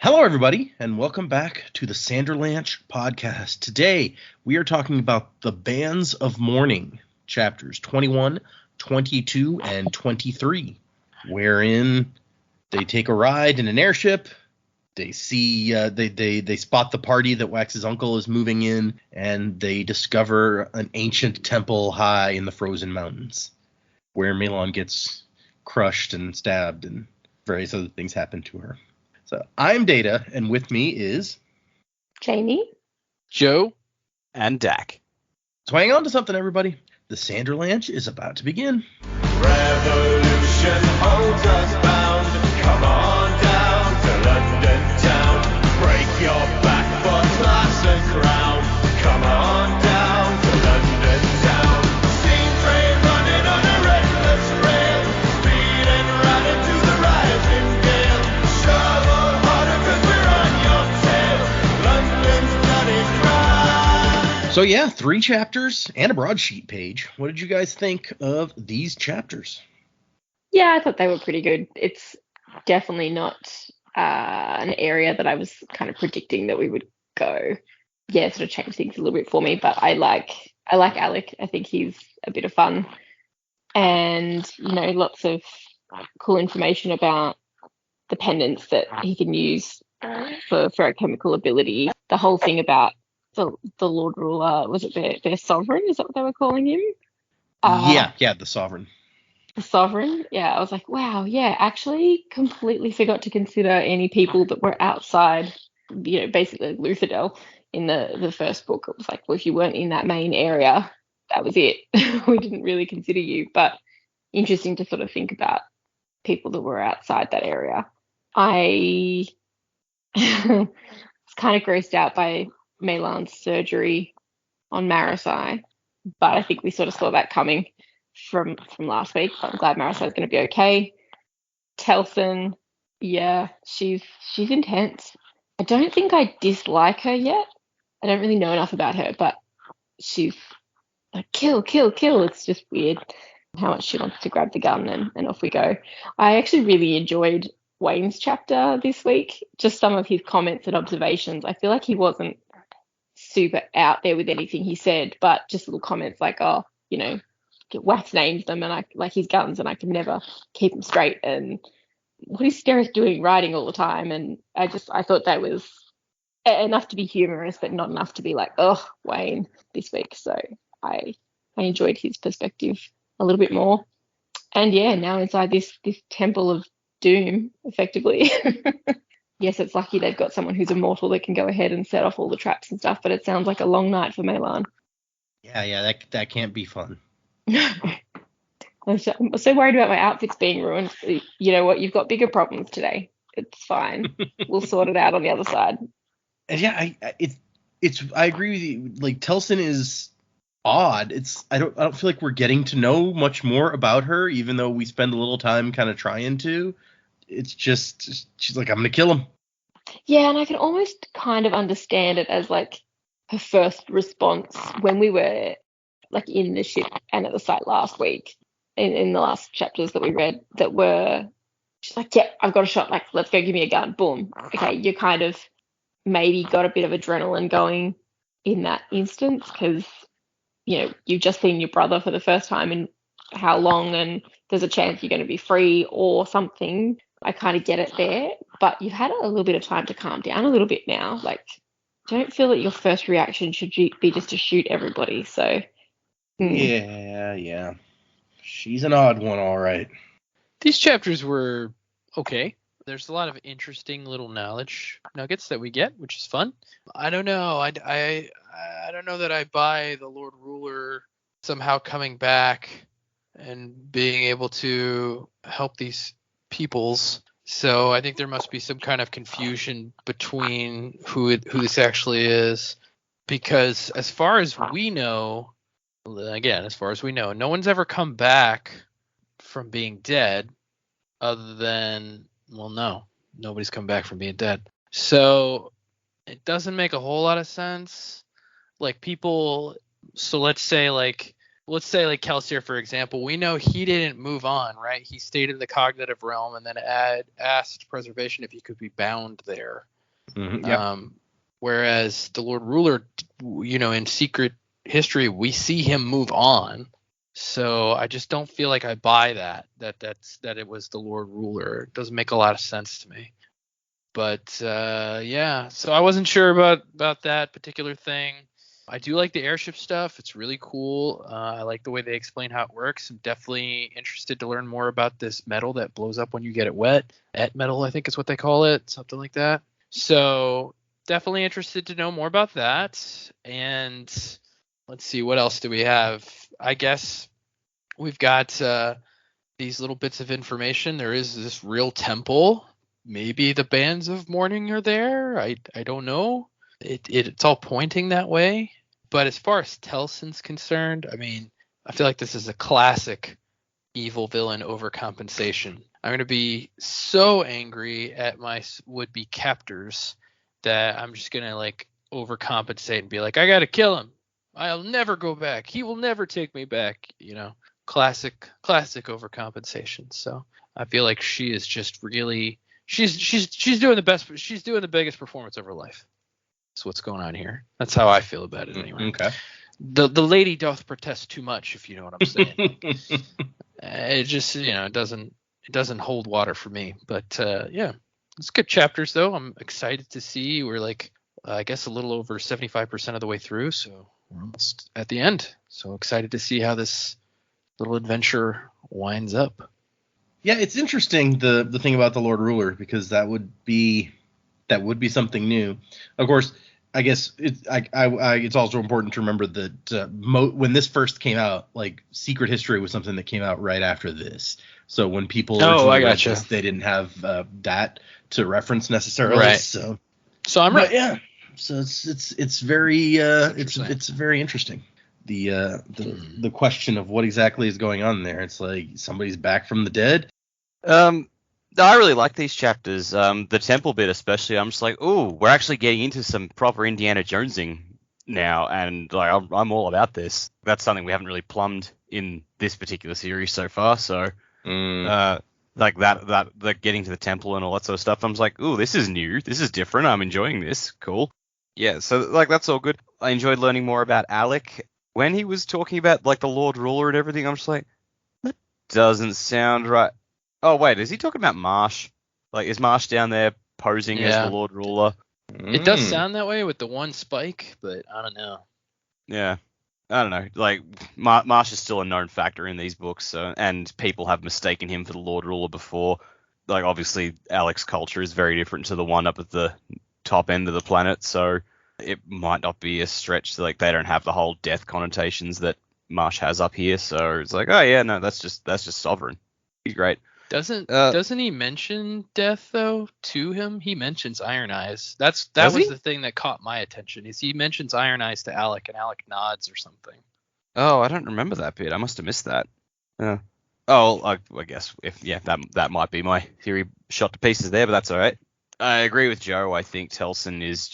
Hello, everybody, and welcome back to the Sanderlanche podcast. Today, we are talking about the Bands of Mourning, chapters 21, 22, and 23, wherein they take a ride in an airship. They see, they spot the party that Wax's uncle is moving in, and they discover an ancient temple high in the frozen mountains, where Melon gets crushed and stabbed, and various other things happen to her. So I'm Data, and with me is Jamie, Joe, and Dak. So hang on to something, everybody. The Sanderlanche is about to begin. Revolution holds us bound. Come on down to London town. Break your back for class and crown. Come on down to London town. Steam train running on a restless rail. Speeding right into the rising gale. Shovel harder 'cause we're on your tail. London's bloody cry. So yeah, 3 chapters and a broadsheet page. What did you guys think of these chapters? yeah, I thought they were pretty good. It's definitely not an area that I was kind of predicting that we would go. Yeah, it sort of changed things a little bit for me, but I like Alec. I think he's a bit of fun, and lots of cool information about the pendants that he can use for ferrochemical ability. The whole thing about the Lord Ruler, was it their sovereign? Is that what they were calling him? Yeah, the Sovereign. The sovereign. Yeah, I was like, wow, yeah, actually completely forgot to consider any people that were outside, basically Luthadel in the first book. It was like, well, if you weren't in that main area, that was it. We didn't really consider you, but interesting to sort of think about people that were outside that area. I was kind of grossed out by Melan's surgery on Marasai, but I think we sort of saw that coming from last week. But I'm glad Marasai's going to be okay. Telson, yeah, she's intense. I don't think I dislike her yet. I don't really know enough about her, but she's like kill. It's just weird how much she wants to grab the gun and off we go. I actually really enjoyed Wayne's chapter this week. Just some of his comments and observations. I feel like he wasn't super out there with anything he said, but just little comments like, Wax names them and I like his guns and I can never keep them straight, and what is Sterith doing riding all the time? And I thought that was enough to be humorous, but not enough to be like, oh, Wayne this week. So I enjoyed his perspective a little bit more. And yeah, now inside this temple of doom, effectively. Yes, it's lucky they've got someone who's immortal that can go ahead and set off all the traps and stuff, but it sounds like a long night for Melan. Yeah, that can't be fun. I'm so worried about my outfits being ruined. You know what? You've got bigger problems today. It's fine. We'll sort it out on the other side. And yeah, I agree with you. Like, Telson is odd. I don't feel like we're getting to know much more about her, even though we spend a little time kind of trying to. It's just she's like, I'm gonna kill him. Yeah, and I can almost kind of understand it as like her first response when we were like in the ship and at the site last week in the last chapters that we read, that were just like, yeah, I've got a shot, like, let's go, give me a gun, boom. Okay, you kind of maybe got a bit of adrenaline going in that instance because you've just seen your brother for the first time in how long, and there's a chance you're going to be free or something. I kind of get it there, but you've had a little bit of time to calm down a little bit now. Like, don't feel that your first reaction should be just to shoot everybody. So yeah, she's an odd one, all right. These chapters were okay. There's a lot of interesting little knowledge nuggets that we get, which is fun. I don't know. I don't know that I buy the Lord Ruler somehow coming back and being able to help these peoples. So I think there must be some kind of confusion between who this actually is, because as far as we know, no one's ever come back from being dead other than, nobody's come back from being dead. So it doesn't make a whole lot of sense. Like, people, so let's say Kelsier, for example, we know he didn't move on, right? He stayed in the cognitive realm and then asked preservation if he could be bound there. Yep. Whereas the Lord Ruler, in Secret History, we see him move on. So I just don't feel like I buy that it was the Lord Ruler. It doesn't make a lot of sense to me. But yeah, so I wasn't sure about that particular thing. I do like the airship stuff. It's really cool. I like the way they explain how it works. I'm definitely interested to learn more about this metal that blows up when you get it wet. Et metal, I think is what they call it, something like that. So definitely interested to know more about that. And let's see, what else do we have? I guess we've got these little bits of information. There is this real temple. Maybe the bands of mourning are there. I don't know. It's all pointing that way. But as far as Telson's concerned, I mean, I feel like this is a classic evil villain overcompensation. I'm going to be so angry at my would-be captors that I'm just going to like overcompensate and be like, I got to kill him. I'll never go back. He will never take me back. Classic overcompensation. So I feel like she is just really, she's doing the best. She's doing the biggest performance of her life. That's what's going on here. That's how I feel about it anyway. Okay. The lady doth protest too much, if you know what I'm saying. It just, it doesn't hold water for me. But yeah, it's good chapters though. I'm excited to see. We're like, I guess a little over 75% of the way through, so we're almost at the end. So excited to see how this little adventure winds up. Yeah, it's interesting the thing about the Lord Ruler, because that would be something new. Of course, I guess it's also important to remember that when this first came out, like Secret History was something that came out right after this. So when people originally read this, they didn't have that to reference necessarily. Right. So I'm right. Yeah. So it's very it's very interesting. The question of what exactly is going on there. It's like somebody's back from the dead. I really like these chapters. The temple bit especially. I'm just like, ooh, we're actually getting into some proper Indiana Jonesing now, and like I'm all about this. That's something we haven't really plumbed in this particular series so far. So, like that getting to the temple and all that sort of stuff. I'm just like, ooh, this is new. This is different. I'm enjoying this. Cool. Yeah. So like that's all good. I enjoyed learning more about Alec when he was talking about like the Lord Ruler and everything. I'm just like, that doesn't sound right. Oh, wait, is he talking about Marsh? Like, is Marsh down there posing as the Lord Ruler? It does sound that way with the one spike, but I don't know. Yeah, I don't know. Like, Marsh is still a known factor in these books, and people have mistaken him for the Lord Ruler before. Like, obviously, Alec's culture is very different to the one up at the top end of the planet, so it might not be a stretch. Like, they don't have the whole death connotations that Marsh has up here, so it's like, oh, yeah, no, that's just sovereign. He's great. Doesn't he mention death though to him? He mentions Iron Eyes. That was the thing that caught my attention. Is he mentions Iron Eyes to Alec, and Alec nods or something. Oh, I don't remember that bit. I must have missed that. I guess that might be my theory shot to pieces there, but that's all right. I agree with Joe. I think Telson is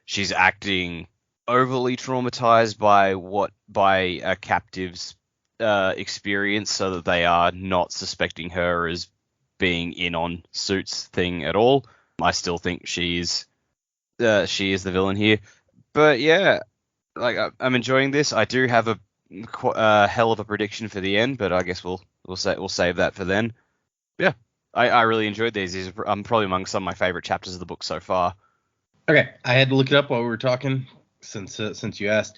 she's acting overly traumatized by a captive's experience, so that they are not suspecting her as being in on Suit's thing at all. I still think she is the villain here, but yeah, like I'm enjoying this. I do have a hell of a prediction for the end, but I guess we'll save that for then. Yeah, I really enjoyed these. These are probably among some of my favorite chapters of the book so far. Okay, I had to look it up while we were talking since you asked.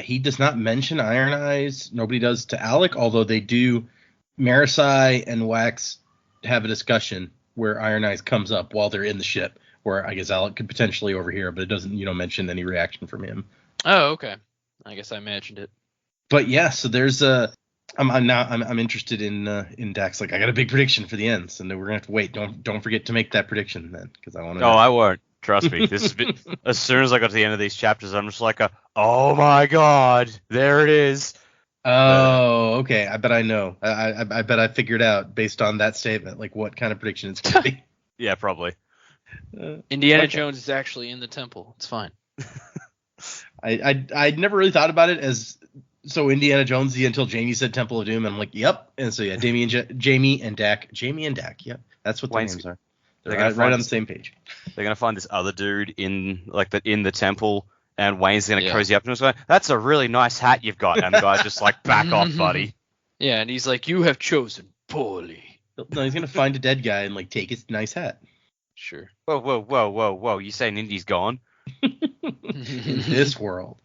He does not mention Iron Eyes. Nobody does to Alec, although they do. Marisai and Wax have a discussion where Iron Eyes comes up while they're in the ship, where I guess Alec could potentially overhear, but it doesn't, mention any reaction from him. Oh, okay. I guess I imagined it. But yeah, so there's I'm interested in Dax. Like, I got a big prediction for the end, so we're gonna have to wait. Don't forget to make that prediction then, because I want to. Oh, I won't. Trust me. This is as soon as I got to the end of these chapters, I'm just like, oh my god, there it is. Oh, okay. I bet I know. I bet I figured out based on that statement, like what kind of prediction it's going to be. Yeah, probably. Indiana Jones is actually in the temple. It's fine. I'd never really thought about it as so Indiana Jonesy until Jamie said Temple of Doom, and I'm like, yep. And so yeah, Jamie and Dak. Yep, that's what their names are. Right on the same page. They're gonna find this other dude in the temple, and Wayne's gonna Yeah. cozy up to him and go, "That's a really nice hat you've got," and the guy's just like, "Back off, buddy." Yeah, and he's like, "You have chosen poorly." No, he's gonna find a dead guy and like take his nice hat. Sure. Whoa! You saying Indy's gone? In this world.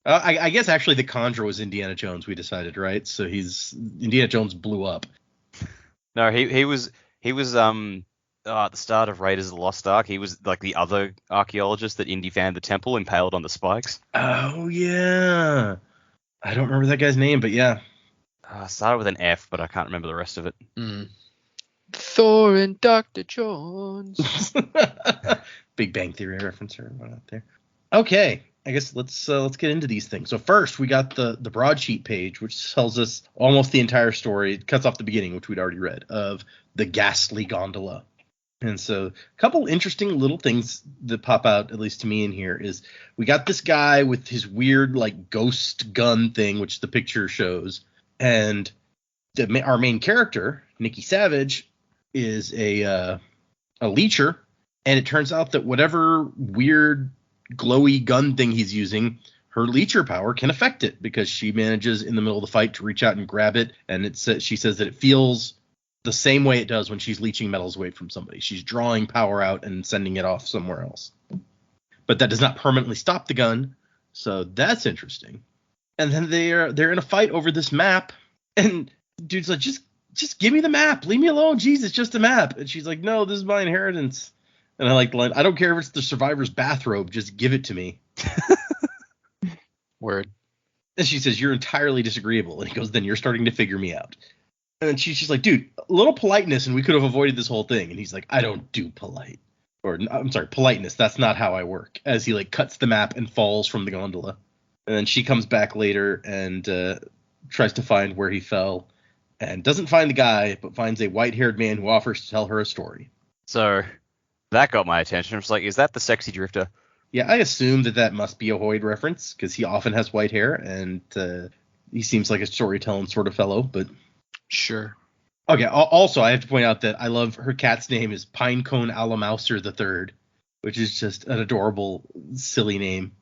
I guess actually the Conjure was Indiana Jones, we decided, right? So Indiana Jones blew up. No, he was at the start of Raiders of the Lost Ark. He was like the other archaeologist that Indy found the temple impaled on the spikes. Oh yeah. I don't remember that guy's name, but yeah. Started with an F, but I can't remember the rest of it. Thor and Dr. Jones. Big Bang Theory reference or what out there. Okay, I guess let's get into these things. So first, we got the broadsheet page, which tells us almost the entire story. It cuts off the beginning, which we'd already read, of the ghastly gondola. And so a couple interesting little things that pop out, at least to me in here, is we got this guy with his weird like ghost gun thing, which the picture shows, and our main character, Nikki Savage, is a leecher, and it turns out that whatever weird glowy gun thing he's using, her leecher power can affect it, because she manages in the middle of the fight to reach out and grab it, and she says that it feels the same way it does when she's leeching metals away from somebody. She's drawing power out and sending it off somewhere else. But that does not permanently stop the gun, so that's interesting. And then they're in a fight over this map, and dude's like, just give me the map, leave me alone, jeez, it's just a map. And she's like, no, this is my inheritance. And I like the line, I don't care if it's the survivor's bathrobe, just give it to me. Word. And she says, you're entirely disagreeable. And he goes, then you're starting to figure me out. And then she's just like, dude, a little politeness and we could have avoided this whole thing. And he's like, I don't do politeness. That's not how I work. As he like cuts the map and falls from the gondola. And then she comes back later and tries to find where he fell, and doesn't find the guy, but finds a white-haired man who offers to tell her a story. So that got my attention. I was like, is that the sexy drifter? Yeah, I assume that must be a Hoyd reference, because he often has white hair, and he seems like a storytelling sort of fellow, but... Sure. Okay, also, I have to point out that I love her cat's name is Pinecone Alamouser III, which is just an adorable, silly name.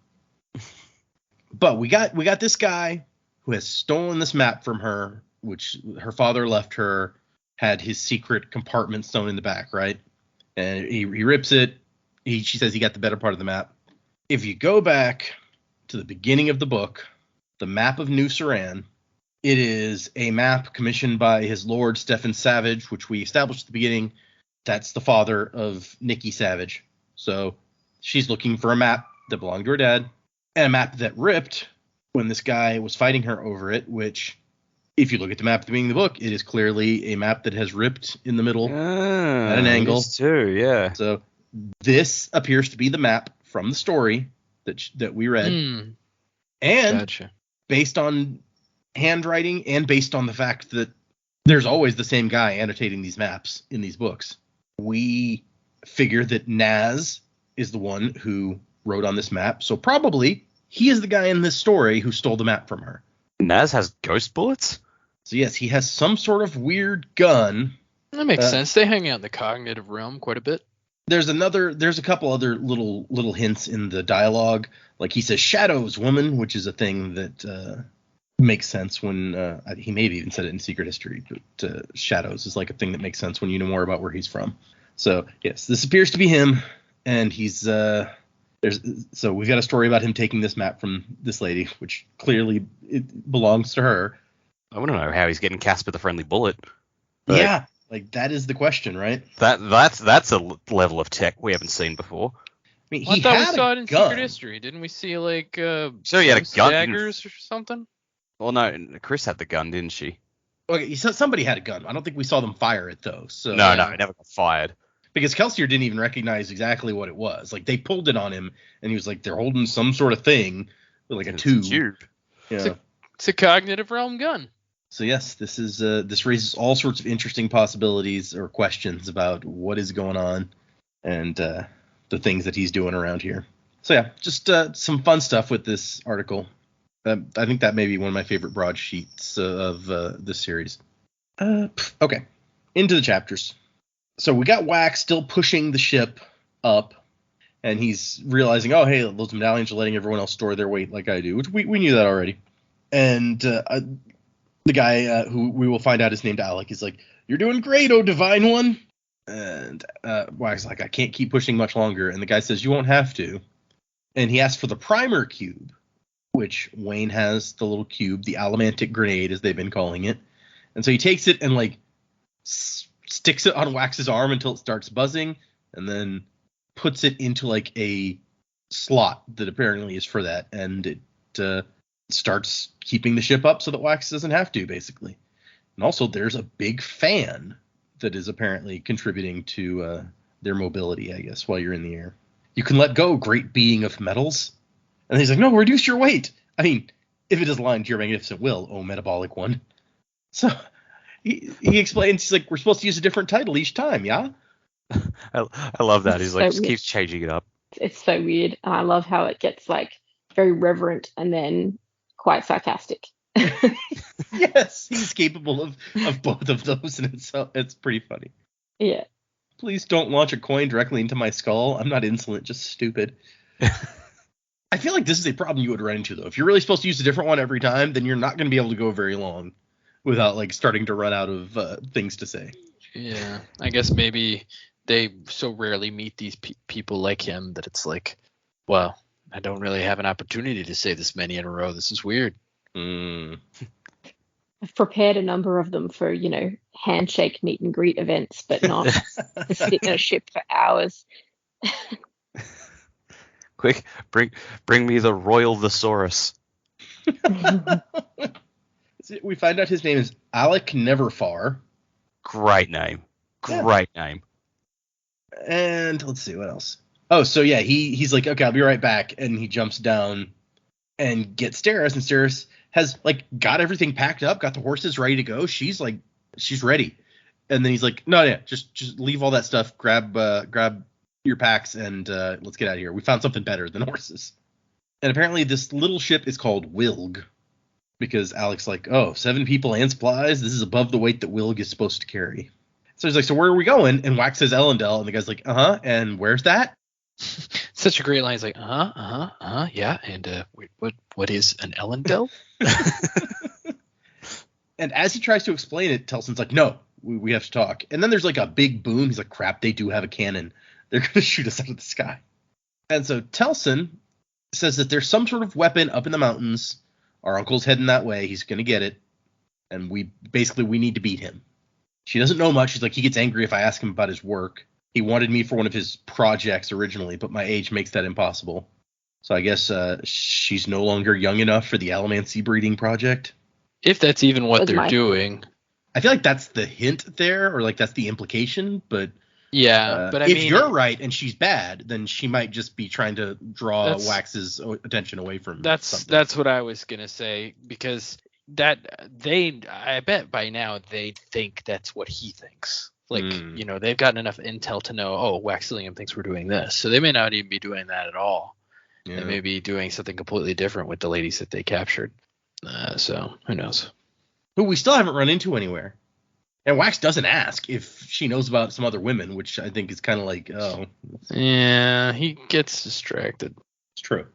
But we got this guy who has stolen this map from her, which her father left her, had his secret compartment sewn in the back, right? And he rips it. She says he got the better part of the map. If you go back to the beginning of the book, the map of New Saran, it is a map commissioned by his lord, Stephen Savage, which we established at the beginning. That's the father of Nikki Savage. So she's looking for a map that belonged to her dad, and a map that ripped when this guy was fighting her over it, which, if you look at the map at the beginning of the book, it is clearly a map that has ripped in the middle at an angle. Too, yeah. So this appears to be the map from the story that we read. And Gotcha. based on handwriting and based on the fact that there's always the same guy annotating these maps in these books, we figure that Naz is the one who wrote on this map. So probably he is the guy in this story who stole the map from her. Naz has ghost bullets? So yes, he has some sort of weird gun. That makes sense. They hang out in the cognitive realm quite a bit. There's a couple other little hints in the dialogue. Like he says, shadows, woman, which is a thing that makes sense when he maybe even said it in Secret History, but shadows is like a thing that makes sense when you know more about where he's from. So yes, this appears to be him, and he's so we've got a story about him taking this map from this lady, which clearly it belongs to her. I want to know how he's getting Casper the Friendly Bullet. Yeah, like that is the question, right? That's a level of tech we haven't seen before. I mean, I he thought had we saw it in a gun. Secret History. Didn't we see like So he had a gun. daggers or something? Well, no, Chris had the gun, didn't she? Okay, somebody had a gun. I don't think we saw them fire it though. So No, it never got fired. Because Kelsier didn't even recognize exactly what it was. Like they pulled it on him, and he was like, "They're holding some sort of thing, like a It's tube." Yeah. It's a cognitive realm gun. So yes, this raises all sorts of interesting possibilities or questions about what is going on and the things that he's doing around here. So yeah, just some fun stuff with this article. I think that may be one of my favorite broadsheets of this series. Okay, into the chapters. So we got Wax still pushing the ship up, and he's realizing, oh, hey, those medallions are letting everyone else store their weight like I do, which we knew that already. And the guy who we will find out is named Alec. He's like, you're doing great, oh divine one. And Wax is like, I can't keep pushing much longer. And the guy says, you won't have to. And he asks for the primer cube, which Wayne has the little cube, the allomantic grenade, as they've been calling it. And so he takes it and, like, sticks it on Wax's arm until it starts buzzing, and then puts it into, like, a slot that apparently is for that. And it starts keeping the ship up so that Wax doesn't have to, basically. And also there's a big fan that is apparently contributing to their mobility, I guess, while you're in the air. You can let go, great being of metals. And he's like, no, reduce your weight. I mean, if it is aligned to your magnificent will, oh metabolic one. So he explains, he's like, we're supposed to use a different title each time, yeah? I love that. He's like, just keeps changing it up. It's so weird. And I love how it gets, like, very reverent and then quite sarcastic. Yes, he's capable of both of those, and it's pretty funny. Yeah. Please don't launch a coin directly into my skull. I'm not insolent, just stupid. I feel like this is a problem you would run into, though. If you're really supposed to use a different one every time, then you're not going to be able to go very long without, like, starting to run out of things to say. Yeah, I guess maybe they so rarely meet these people like him that it's like, well, I don't really have an opportunity to say this many in a row. This is weird. I've prepared a number of them for, handshake meet and greet events, but not to sit in a ship for hours. Quick, bring me the Royal Thesaurus. We find out his name is Alec Neverfar. Great name. Great name. And let's see, what else? Oh, so yeah, he's like, okay, I'll be right back. And he jumps down and gets Steris, and Steris has, like, got everything packed up, got the horses ready to go. She's ready. And then he's like, no, yeah, just leave all that stuff, grab your packs, and let's get out of here. We found something better than horses. And apparently this little ship is called Wilg, because Alec's like, oh, 7 people and supplies? This is above the weight that Wilg is supposed to carry. So he's like, so where are we going? And Wax says Ellendale, and the guy's like, and where's that? Such a great line. He's like, yeah. And what is an Ellendale? And as he tries to explain it, Telson's like, no, we have to talk. And then there's, like, a big boom. He's like, crap, they do have a cannon. They're going to shoot us out of the sky. And so Telson says that there's some sort of weapon up in the mountains. Our uncle's heading that way. He's going to get it. And we need to beat him. She doesn't know much. She's like, he gets angry if I ask him about his work. He wanted me for one of his projects originally, but my age makes that impossible. So I guess she's no longer young enough for the Allomancy breeding project. If that's even what they're doing. I feel like that's the hint there, or like that's the implication, but yeah, but if you're right and she's bad, then she might just be trying to draw Wax's attention away from something. That's what I was gonna say, because I bet by now they think that's what he thinks. Like, they've gotten enough intel to know, oh, Waxillium thinks we're doing this. So they may not even be doing that at all. Yeah. They may be doing something completely different with the ladies that they captured. So who knows? Who we still haven't run into anywhere. And Wax doesn't ask if she knows about some other women, which I think is kind of like, oh. Yeah, he gets distracted. It's true.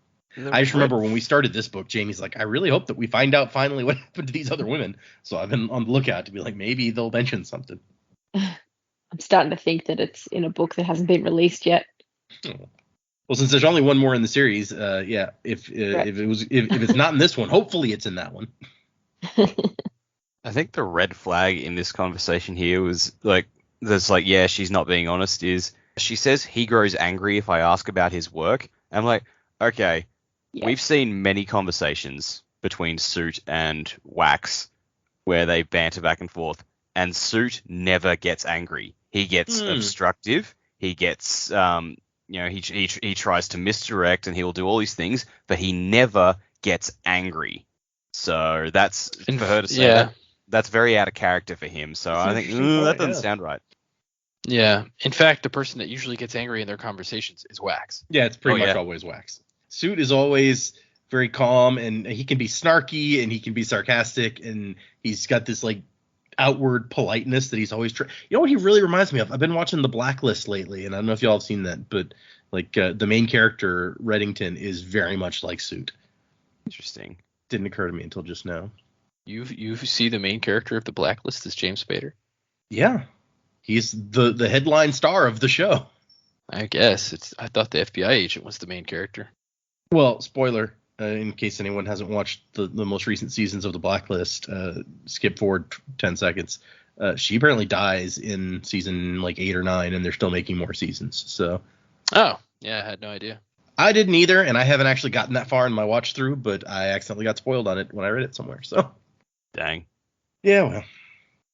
I just remember when we started this book, Jamie's like, I really hope that we find out finally what happened to these other women. So I've been on the lookout to be like, maybe they'll mention something. I'm starting to think that it's in a book that hasn't been released yet. Oh. Well, since there's only one more in the series, yeah, if it's not in this one, hopefully it's in that one. I think the red flag in this conversation here was like, there's like, yeah, she's not being honest, is she says he grows angry if I ask about his work. I'm like, okay, we've seen many conversations between Suit and Wax where they banter back and forth, and Suit never gets angry. He gets obstructive. He gets, he tries to misdirect, and he'll do all these things, but he never gets angry. So that's for her to say. Yeah. That's very out of character for him. So I think that doesn't sound right. Yeah. In fact, the person that usually gets angry in their conversations is Wax. Yeah, it's pretty much always Wax. Suit is always very calm, and he can be snarky and he can be sarcastic, and he's got this like outward politeness that he's always trying. You know what he really reminds me of? I've been watching The Blacklist lately, and I don't know if y'all have seen that, but like the main character Reddington is very much like Suit. Interesting. Didn't occur to me until just now. You see the main character of The Blacklist is James Spader? Yeah, he's the headline star of the show. I guess. I thought the FBI agent was the main character. Well, spoiler, in case anyone hasn't watched the most recent seasons of The Blacklist, skip forward 10 seconds. She apparently dies in season like 8 or 9, and they're still making more seasons. So. Oh, yeah, I had no idea. I didn't either, and I haven't actually gotten that far in my watch through, but I accidentally got spoiled on it when I read it somewhere. So. Dang. Yeah, well.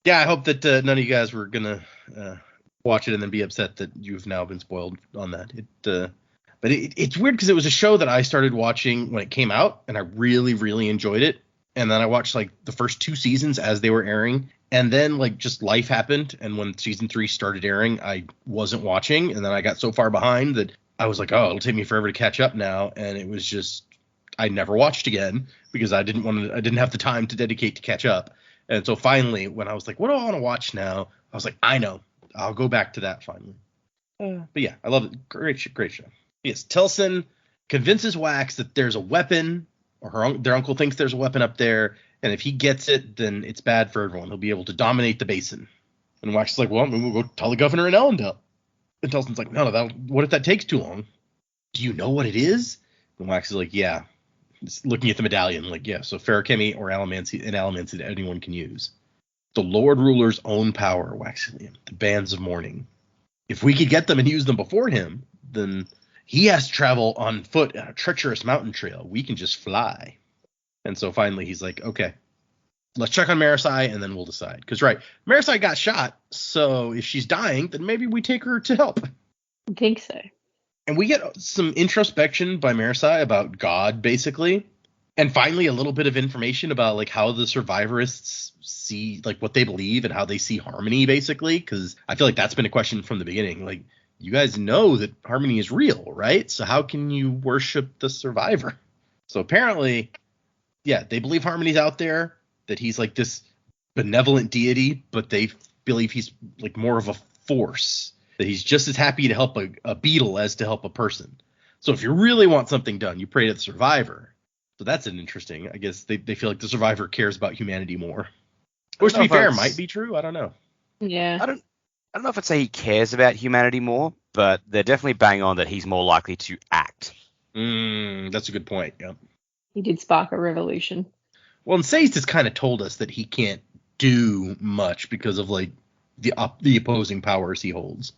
Yeah, I hope that none of you guys were going to watch it and then be upset that you've now been spoiled on that. But it's weird because it was a show that I started watching when it came out, and I really, really enjoyed it. And then I watched like the first 2 seasons as they were airing, and then like just life happened. And when season 3 started airing, I wasn't watching, and then I got so far behind that I was like, oh, it'll take me forever to catch up now. And it was just, I never watched again because I didn't have the time to dedicate to catch up. And so finally, when I was like, what do I want to watch now? I was like, I know, I'll go back to that finally. But yeah, I love it. Great show. Yes, Telson convinces Wax that there's a weapon, or their uncle thinks there's a weapon up there, and if he gets it, then it's bad for everyone. He'll be able to dominate the basin. And Wax is like, well, we'll go tell the governor in Ellendale. And Telson's like, no, what if that takes too long? Do you know what it is? And Wax is like, yeah. Just looking at the medallion, like, yeah, so Ferrochemy or Allomancy that anyone can use. The Lord Ruler's own power, Waxilium, the bands of mourning. If we could get them and use them before him, then he has to travel on foot on a treacherous mountain trail. We can just fly. And so finally he's like, okay, let's check on Marisai and then we'll decide. Because, right, Marisai got shot, so if she's dying, then maybe we take her to help. I think so. And we get some introspection by Marisai about God, basically. And finally, a little bit of information about like how the survivorists see, like what they believe and how they see Harmony, basically. Because I feel like that's been a question from the beginning. Like, you guys know that Harmony is real, right? So how can you worship the survivor? So apparently, yeah, they believe Harmony's out there, that he's like this benevolent deity, but they believe he's like more of a force. That he's just as happy to help a beetle as to help a person. So if you really want something done, you pray to the survivor. So that's an interesting, I guess they feel like the survivor cares about humanity more. Which, to be fair, might be true. I don't know. Yeah. I don't know if I'd say he cares about humanity more, but they're definitely bang on that he's more likely to act. That's a good point. Yeah. He did spark a revolution. Well, and Sazed has kind of told us that he can't do much because of like the opposing powers he holds.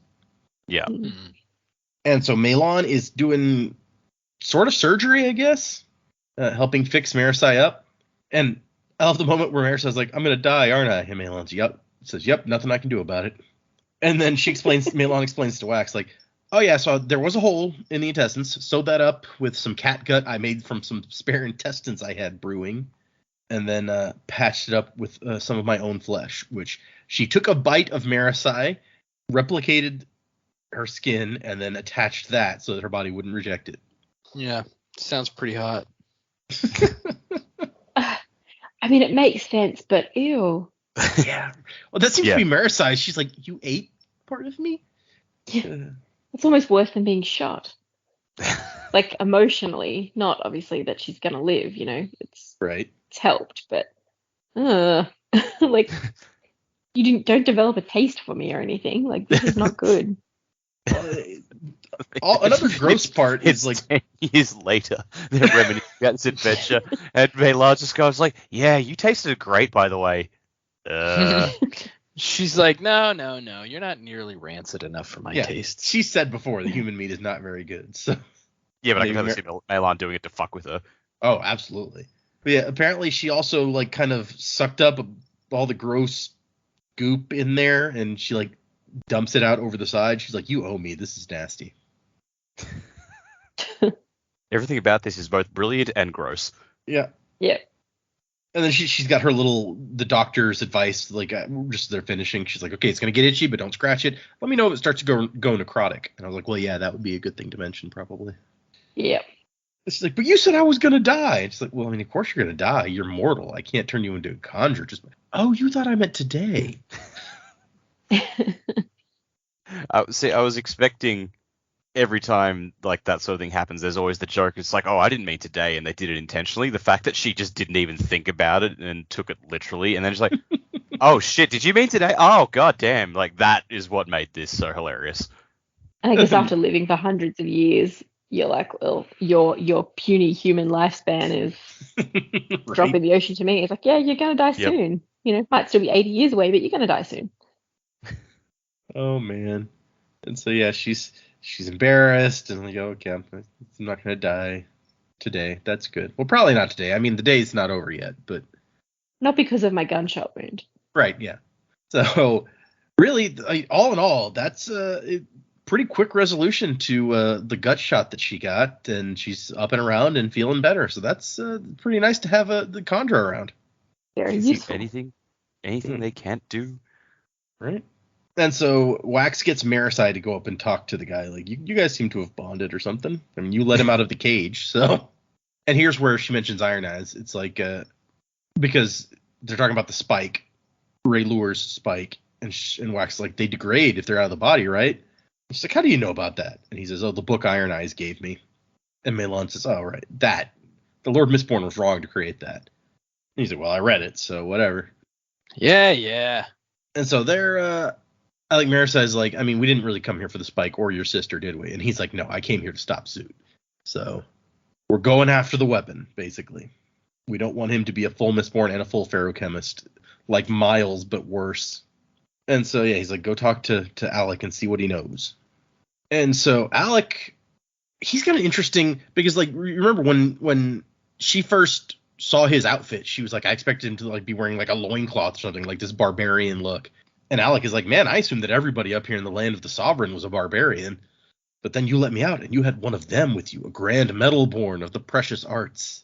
Yeah. Mm-hmm. And so Melon is doing sort of surgery, I guess, helping fix Marisai up. And I love the moment where Marisai's like, I'm going to die, aren't I? And Melon's, yep. Says, yep, nothing I can do about it. And then Melon explains to Wax, like, oh, yeah, so there was a hole in the intestines. Sewed that up with some cat gut I made from some spare intestines I had brewing. And then patched it up with some of my own flesh, which she took a bite of Marisai, replicated her skin, and then attached that so that her body wouldn't reject it. Yeah, sounds pretty hot. I mean, it makes sense, but ew. Yeah. Well, that seems to be Marisai. She's like, you ate part of me? Yeah. It's almost worse than being shot. Like, emotionally, not obviously that she's going to live, you know. It's right. It's helped, but like, you don't develop a taste for me or anything. Like, this is not good. Another gross part is like 10 years later, they're reminiscing about this adventure, and Maylard just goes like, "Yeah, you tasted great, by the way." She's like, no, you're not nearly rancid enough for my taste. She said before that human meat is not very good. So yeah, but I can never see Maylard doing it to fuck with her. Oh, absolutely. But yeah, apparently she also like kind of sucked up all the gross goop in there, and she like dumps it out over the side. She's like, you owe me. This is nasty. Everything about this is both brilliant and gross. Yeah. Yeah. And then she's got the doctor's advice, like just as they're finishing. She's like, okay, it's going to get itchy, but don't scratch it. Let me know if it starts to go necrotic. And I was like, well, yeah, that would be a good thing to mention probably. Yeah. She's like, but you said I was going to die. And she's like, well, I mean, of course you're going to die. You're mortal. I can't turn you into a conjurer. Just, oh, you thought I meant today. I was expecting every time like that sort of thing happens, there's always the joke. It's like, oh, I didn't mean today, and they did it intentionally. The fact that she just didn't even think about it and took it literally, and then she's like, oh shit, did you mean today? Oh god damn, like that is what made this so hilarious. I guess after living for hundreds of years, you're like, well, your puny human lifespan is Right? drop in the ocean to me. It's like, yeah, you're gonna die soon. You know, might still be 80 years away, but you're gonna die soon. Oh man. And so yeah, she's embarrassed and like, okay, I'm not gonna die today. That's good. Well, probably not today. I mean, the day's not over yet, but Not because of my gunshot wound. right, yeah. So really, all in all, that's a pretty quick resolution to the gut shot that she got, and she's up and around and feeling better. So that's pretty nice to have the conjurer around. Very See, useful. anything they can't do. Right. And so Wax gets Maricide to go up and talk to the guy. Like, you guys seem to have bonded or something. I mean, you let him out of the cage, so. And here's where she mentions Iron Eyes. It's like, because they're talking about the spike, Ray Lure's spike, and Wax is like, they degrade if they're out of the body, right? She's like, how do you know about that? And he says, oh, the book Iron Eyes gave me. And Melon says, oh, right, that. The Lord Mistborn was wrong to create that. And he's like, well, I read it, so whatever. Yeah. And so they're, I like Maricide's like, I mean, we didn't really come here for the spike or your sister, did we? And he's like, no, I came here to stop Suit. So we're going after the weapon, basically. We don't want him to be a full Mistborn and a full Ferrochemist, like Miles, but worse. And so, yeah, he's like, go talk to Alec and see what he knows. And so Alec, he's got an interesting, because like, remember when she first saw his outfit, she was like, I expected him to like be wearing like a loincloth or something, like this barbarian look. And Alec is like, man, I assumed that everybody up here in the land of the Sovereign was a barbarian. But then you let me out, and you had one of them with you, a grand metal-born of the precious arts.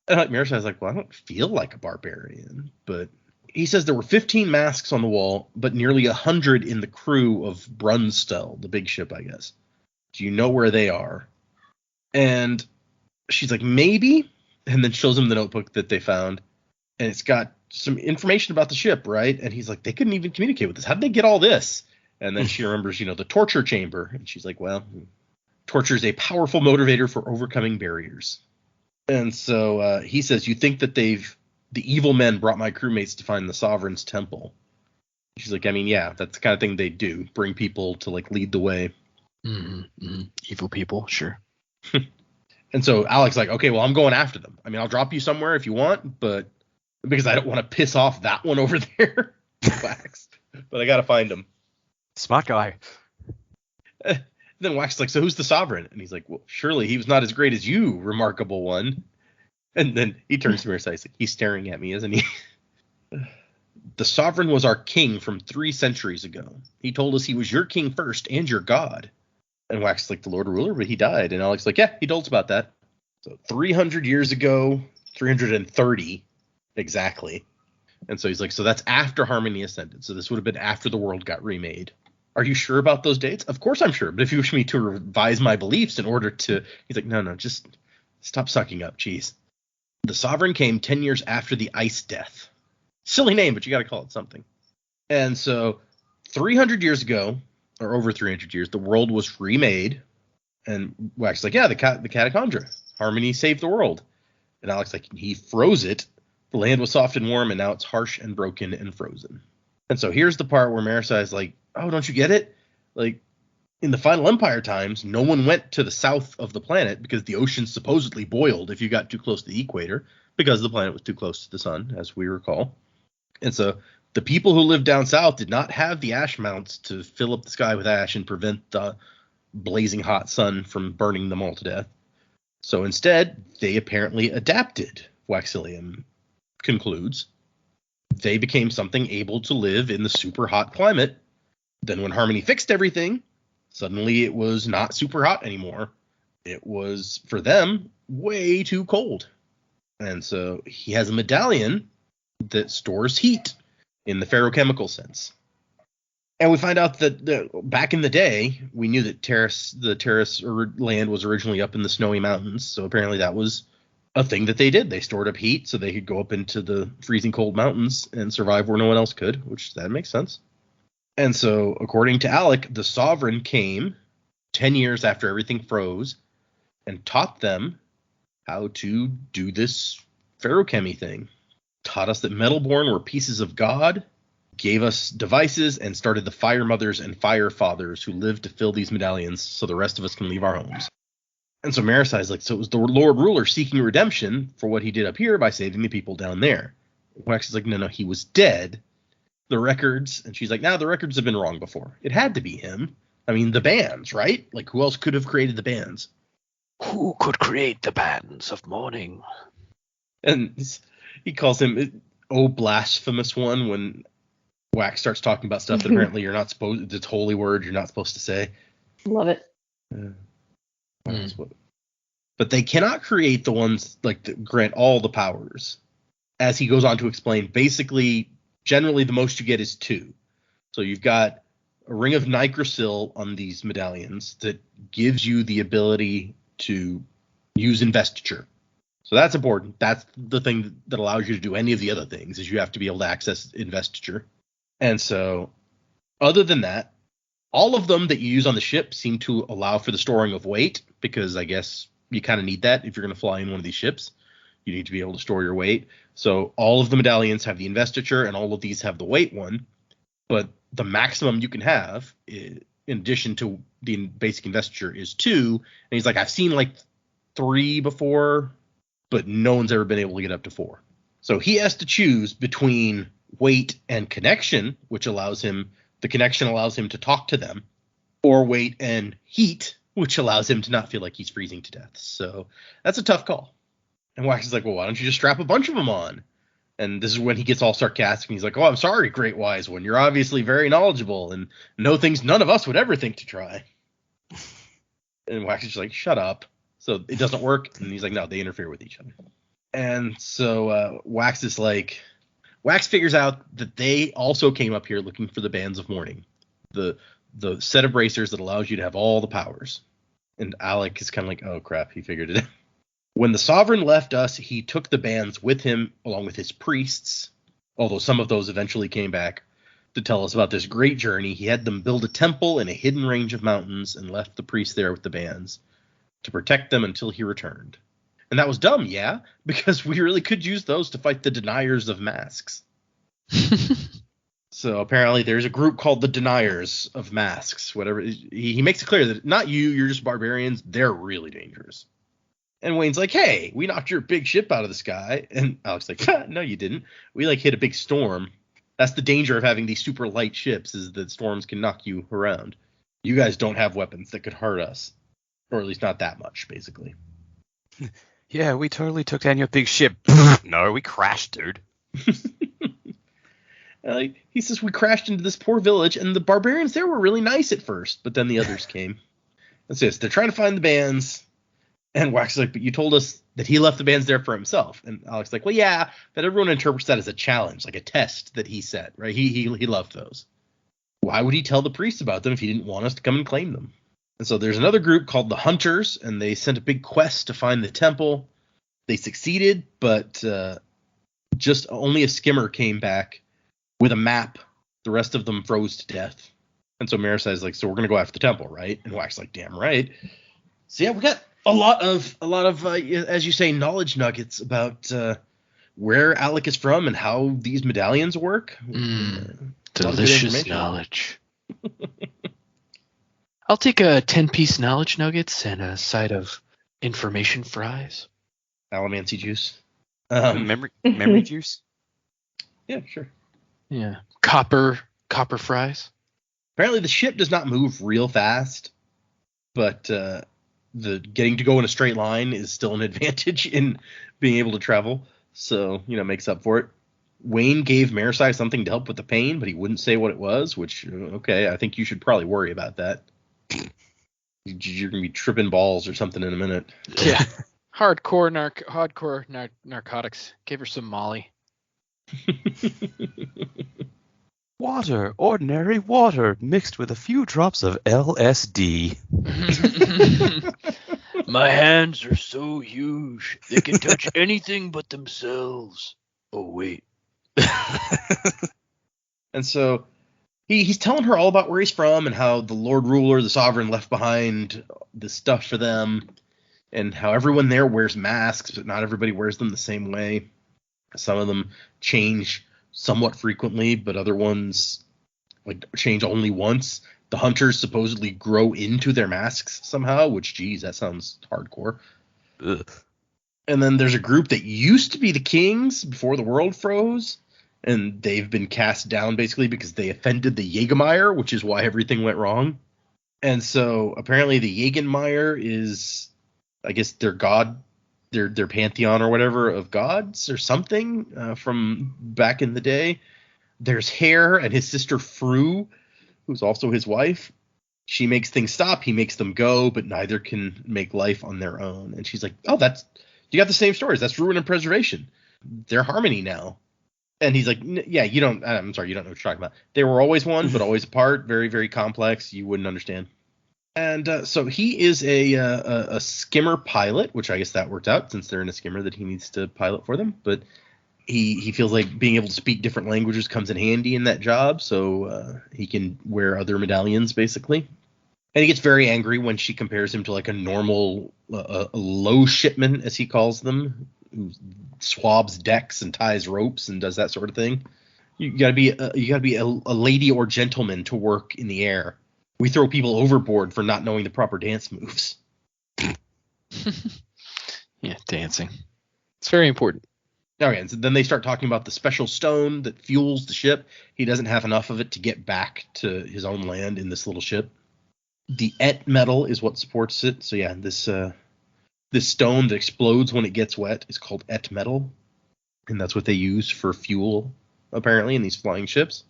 And like Maricide's like, well, I don't feel like a barbarian. But he says there were 15 masks on the wall, but nearly 100 in the crew of Brunstel, the big ship, I guess. Do you know where they are? And she's like, maybe. And then shows him the notebook that they found. And it's got some information about the ship, right? And he's like, they couldn't even communicate with us. How'd they get all this? And then she remembers, the torture chamber. And she's like, well, torture is a powerful motivator for overcoming barriers. And so he says, you think that the evil men brought my crewmates to find the Sovereign's temple? She's like, I mean, yeah, that's the kind of thing they do. Bring people to like lead the way. Mm-hmm. Evil people, sure. And so Alec's like, okay, well, I'm going after them. I mean, I'll drop you somewhere if you want, but because I don't want to piss off that one over there, Wax. But I got to find him. Smart guy. Then Wax is like, so who's the Sovereign? And he's like, well, surely he was not as great as you, remarkable one. And then he turns to Maricide. He's like, he's staring at me, isn't he? The Sovereign was our king from 3 centuries ago. He told us he was your king first and your god. And Wax is like, the Lord Ruler, but he died. And Alec's like, yeah, he told us about that. So 300 years ago, 330 exactly. And so he's like, so that's after Harmony ascended. So this would have been after the world got remade. Are you sure about those dates? Of course I'm sure. But if you wish me to revise my beliefs in order to... He's like, no, just stop sucking up. Jeez. The Sovereign came 10 years after the Ice Death. Silly name, but you got to call it something. And so 300 years ago, or over 300 years, the world was remade. And Wax is like, yeah, the Catacondra. Harmony saved the world. And Alec's like, he froze it. The land was soft and warm, and now it's harsh and broken and frozen. And so here's the part where Maricide's like, oh, don't you get it? Like, in the Final Empire times, no one went to the south of the planet because the ocean supposedly boiled if you got too close to the equator, because the planet was too close to the sun, as we recall. And so the people who lived down south did not have the ash mounts to fill up the sky with ash and prevent the blazing hot sun from burning them all to death. So instead, they apparently adapted, Waxilium concludes. They became something able to live in the super hot climate. Then when Harmony fixed everything, suddenly it was not super hot anymore. It was, for them, way too cold. And so he has a medallion that stores heat in the ferrochemical sense. And we find out that back in the day, we knew that the terrace or land was originally up in the snowy mountains. So apparently that was a thing that they did. They stored up heat so they could go up into the freezing cold mountains and survive where no one else could, which that makes sense. And so, according to Alec, the Sovereign came 10 years after everything froze and taught them how to do this feruchemy thing. Taught us that Metalborn were pieces of God, gave us devices, and started the Fire Mothers and Fire Fathers who lived to fill these medallions so the rest of us can leave our homes. And so Marisai's like, so it was the Lord Ruler seeking redemption for what he did up here by saving the people down there. Wax is like, no, he was dead. The records, and she's like, the records have been wrong before. It had to be him. I mean, the bands, right? Like, who else could have created the bands? Who could create the bands of mourning? And he calls him, oh, blasphemous one, when Wax starts talking about stuff that apparently you're not supposed, it's holy word you're not supposed to say. Love it. But they cannot create the ones, like, that grant all the powers. As he goes on to explain, basically, generally the most you get is 2. So you've got a ring of Nigrosil on these medallions that gives you the ability to use investiture. So that's important. That's the thing that allows you to do any of the other things, is you have to be able to access investiture. And so, other than that, all of them that you use on the ship seem to allow for the storing of weight, because I guess you kind of need that if you're going to fly in one of these ships. You need to be able to store your weight. So all of the medallions have the investiture, and all of these have the weight one. But the maximum you can have, in addition to the basic investiture, is 2. And he's like, I've seen like 3 before, but no one's ever been able to get up to 4. So he has to choose between weight and connection, which allows him, the connection allows him to talk to them, or weight and heat, which allows him to not feel like he's freezing to death. So that's a tough call. And Wax is like, well, why don't you just strap a bunch of them on? And this is when he gets all sarcastic, and he's like, oh, I'm sorry, great wise one. You're obviously very knowledgeable and know things none of us would ever think to try. And Wax is just like, shut up. So it doesn't work. And he's like, no, they interfere with each other. And so Wax is like, Wax figures out that they also came up here looking for the bands of mourning, the set of bracers that allows you to have all the powers. And Alec is kind of like, oh, crap, he figured it out. When the Sovereign left us, he took the bands with him along with his priests, although some of those eventually came back to tell us about this great journey. He had them build a temple in a hidden range of mountains and left the priests there with the bands to protect them until he returned. And that was dumb, yeah, because we really could use those to fight the deniers of masks. So apparently there's a group called the Deniers of Masks, whatever. He makes it clear that not you, you're just barbarians. They're really dangerous. And Wayne's like, hey, we knocked your big ship out of the sky. And Alec's like, no, you didn't. We like hit a big storm. That's the danger of having these super light ships, is that storms can knock you around. You guys don't have weapons that could hurt us. Or at least not that much, basically. Yeah, we totally took down your big ship. No, we crashed, dude. He says we crashed into this poor village, and the barbarians there were really nice at first, but then the others came. That's it. They're trying to find the bands. And Wax is like, but you told us that he left the bands there for himself. And Alec's like, well, yeah, but everyone interprets that as a challenge, like a test that he set, right? He loved those. Why would he tell the priests about them if he didn't want us to come and claim them? And so there's another group called the Hunters, and they sent a big quest to find the temple. They succeeded, but just only a skimmer came back with a map. The rest of them froze to death. And so Marisai's like, so we're going to go after the temple, right? And Wax is like, damn right. So yeah, we got a lot of as you say, knowledge nuggets about where Alec is from and how these medallions work. Delicious knowledge. I'll take a 10-piece knowledge nuggets and a side of information fries. Alamancy juice. Memory juice? Yeah, sure. Yeah. Copper fries. Apparently the ship does not move real fast, but the getting to go in a straight line is still an advantage in being able to travel. So, makes up for it. Wayne gave Marisai something to help with the pain, but he wouldn't say what it was, which, okay, I think you should probably worry about that. You're going to be tripping balls or something in a minute. Yeah. Hardcore narcotics. Gave her some Molly. Water, ordinary water, mixed with a few drops of LSD. My hands are so huge, they can touch anything but themselves. Oh, wait. And so he's telling her all about where he's from and how the Lord Ruler, the Sovereign, left behind the stuff for them, and how everyone there wears masks, but not everybody wears them the same way. Some of them change somewhat frequently, but other ones like change only once. The hunters supposedly grow into their masks somehow, which, geez, that sounds hardcore. Ugh. And then there's a group that used to be the kings before the world froze, and they've been cast down basically because they offended the Jägermeier, which is why everything went wrong. And so apparently the Jägermeier is, I guess, their god, their pantheon or whatever of gods or something from back in the day. There's Hare and his sister Fru, who's also his wife. She makes things stop, he makes them go, but neither can make life on their own. And she's like, oh, you got the same stories. That's ruin and preservation. They're harmony now. And he's like, yeah, I'm sorry, you don't know what you're talking about. They were always one, but always apart. Very, very complex. You wouldn't understand. And so he is a skimmer pilot, which I guess that worked out since they're in a skimmer that he needs to pilot for them. But he feels like being able to speak different languages comes in handy in that job, so he can wear other medallions, basically. And he gets very angry when she compares him to like a normal a low shipman, as he calls them, who swabs decks and ties ropes and does that sort of thing. You gotta be a lady or gentleman to work in the air. We throw people overboard for not knowing the proper dance moves. Yeah, dancing. It's very important. Okay, and so then they start talking about the special stone that fuels the ship. He doesn't have enough of it to get back to his own land in this little ship. The Et metal is what supports it. So yeah, this stone that explodes when it gets wet is called Et metal, and that's what they use for fuel apparently in these flying ships.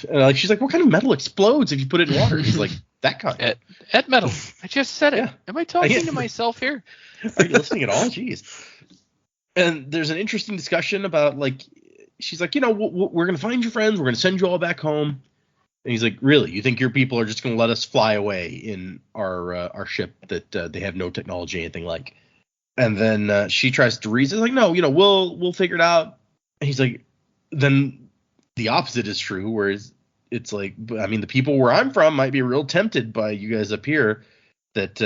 And she's like, "What kind of metal explodes if you put it in water?" He's like, "That kind." Et metal. I just said it. Yeah. Am I talking to myself here? Are you listening at all? Jeez. And there's an interesting discussion about, like, she's like, we're going to find your friends. We're going to send you all back home. And he's like, really? You think your people are just going to let us fly away in our ship that they have no technology, anything like? And then she tries to reason, like, no, we'll figure it out. And he's like, then the opposite is true, whereas it's like, I mean, the people where I'm from might be real tempted by you guys up here that,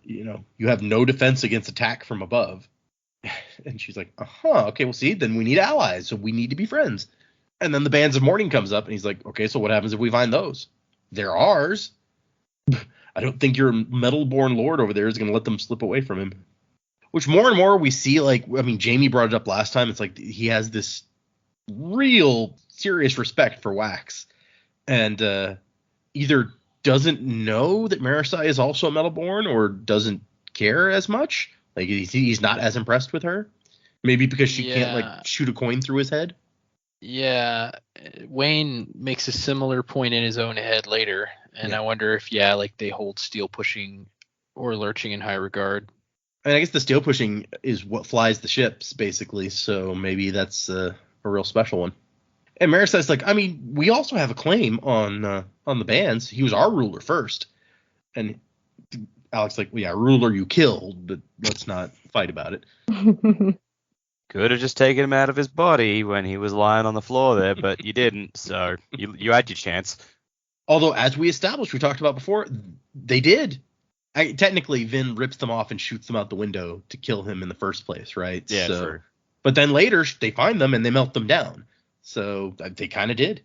you have no defense against attack from above. And she's like, okay, well, see, then we need allies, so we need to be friends. And then the Bands of Mourning comes up, and he's like, okay, so what happens if we find those? They're ours. I don't think your metal-born lord over there is going to let them slip away from him. Which more and more we see, like, I mean, Jamie brought it up last time. It's like he has this real serious respect for Wax. And either doesn't know that Marasai is also a metal-born or doesn't care as much. Like, he's not as impressed with her. Maybe because she can't, like, shoot a coin through his head. Yeah. Wayne makes a similar point in his own head later. And I wonder if, like, they hold steel pushing or lurching in high regard. I mean, I guess the steel pushing is what flies the ships, basically. So maybe that's a real special one. And Marasai's like, I mean, we also have a claim on the bands. He was our ruler first. And Alex like, well, yeah, ruler you killed, but let's not fight about it. Could have just taken him out of his body when he was lying on the floor there, but you didn't, so you had your chance. Although, as we established, we talked about before, they did. Technically, Vin rips them off and shoots them out the window to kill him in the first place, right? Yeah, true. But then later, they find them and they melt them down. So they kind of did.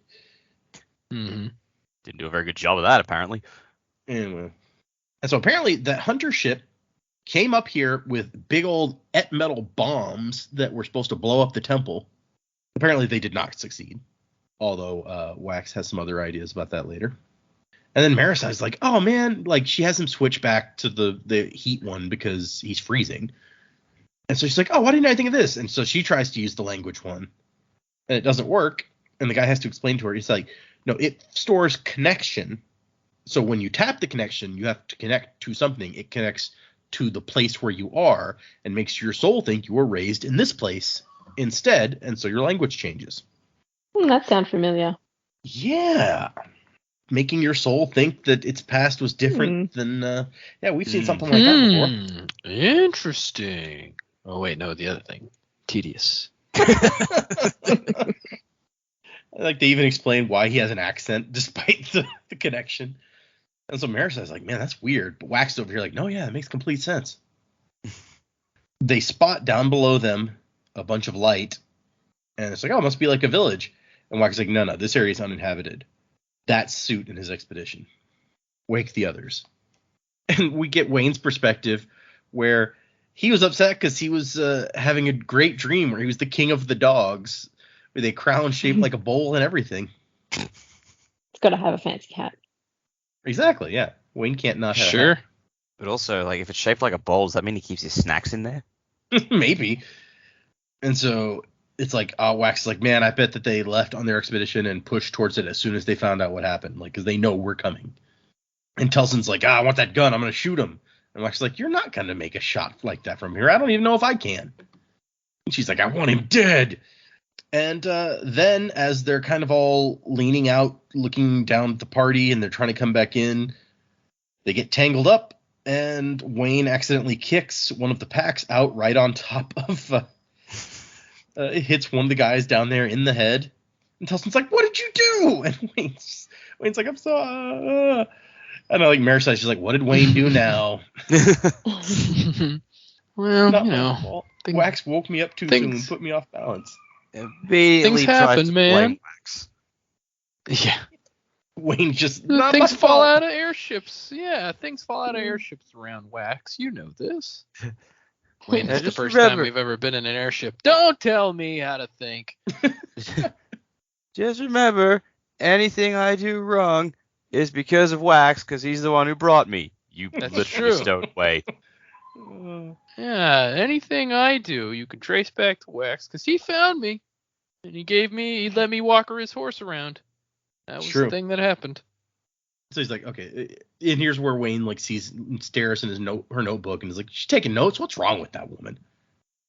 Mm-hmm. Didn't do a very good job of that, apparently. Anyway. And so apparently that hunter ship came up here with big old Et metal bombs that were supposed to blow up the temple. Apparently they did not succeed, although Wax has some other ideas about that later. And then Marasai's like, oh man, like she has him switch back to the heat one because he's freezing. And so she's like, oh, why didn't I think of this? And so she tries to use the language one, and it doesn't work. And the guy has to explain to her. He's like, no, it stores connection. So when you tap the connection, you have to connect to something. It connects to the place where you are and makes your soul think you were raised in this place instead. And so your language changes. That sounds familiar. Yeah. Making your soul think that its past was different than, we've seen something like that before. Interesting. Oh, wait, no, the other thing. Tedious. Like, they even explain why he has an accent despite the connection. And so Marisai's like, man, that's weird. But Wax is over here like, no, yeah, it makes complete sense. They spot down below them a bunch of light. And it's like, oh, it must be like a village. And Wax is like, no, this area is uninhabited. That's Suit and his expedition. Wake the others. And we get Wayne's perspective, where he was upset because he was having a great dream where he was the king of the dogs, with a crown shaped like a bowl and everything. It's got to have a fancy hat. Exactly, yeah. Wayne can't not have Sure. But also, like, if it's shaped like a bowl, does that mean he keeps his snacks in there? Maybe. And so it's like, Wax is like, man, I bet that they left on their expedition and pushed towards it as soon as they found out what happened, like, because they know we're coming. And Telson's like, I want that gun, I'm going to shoot him. And Wax is like, you're not going to make a shot like that from here. I don't even know if I can. And she's like, I want him dead. And then as they're kind of all leaning out, looking down at the party, and they're trying to come back in, they get tangled up, and Wayne accidentally kicks one of the packs out right on top of... it hits one of the guys down there in the head. And Telson's like, what did you do? And Wayne's like, I'm so... And I like Marisai, she's like, what did Wayne do now? Well, Not you my know. fault. Wax woke me up too soon, put me off balance. Immediately Things tried happen, to man. blame Wax. Yeah. Wayne just... not Things my fall fault. out of airships. Yeah, things fall out of airships around Wax. You know this. Wayne, it's the just first remember- time we've ever been in an airship. Don't tell me how to think. Just remember, anything I do wrong is because of Wax, because he's the one who brought me. You That's literally true. stowaway. Yeah, anything I do, you can trace back to Wax, because he found me. And he let me walker his horse around. That was True. the thing that happened. So he's like, okay. And here's where Wayne like stares in her notebook and is like, she's taking notes? What's wrong with that woman?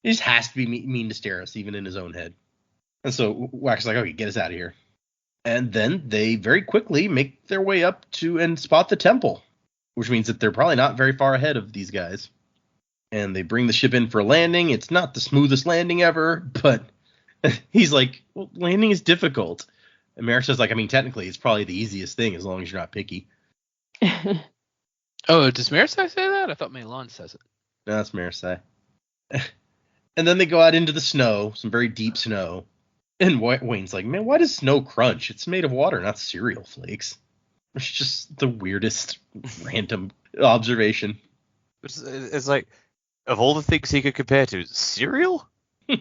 He just has to be mean to Steris, even in his own head. And so Wax is like, okay, get us out of here. And then they very quickly make their way up to and spot the temple, which means that they're probably not very far ahead of these guys. And they bring the ship in for a landing. It's not the smoothest landing ever, but he's like, well, landing is difficult. And Marisai's like, I mean, technically, it's probably the easiest thing as long as you're not picky. Oh, does Marisai say that? I thought Meilon says it. No, that's Marisai. And then they go out into the snow, some very deep snow. And Wayne's like, man, why does snow crunch? It's made of water, not cereal flakes. It's just the weirdest random observation. It's like, of all the things he could compare to, cereal? What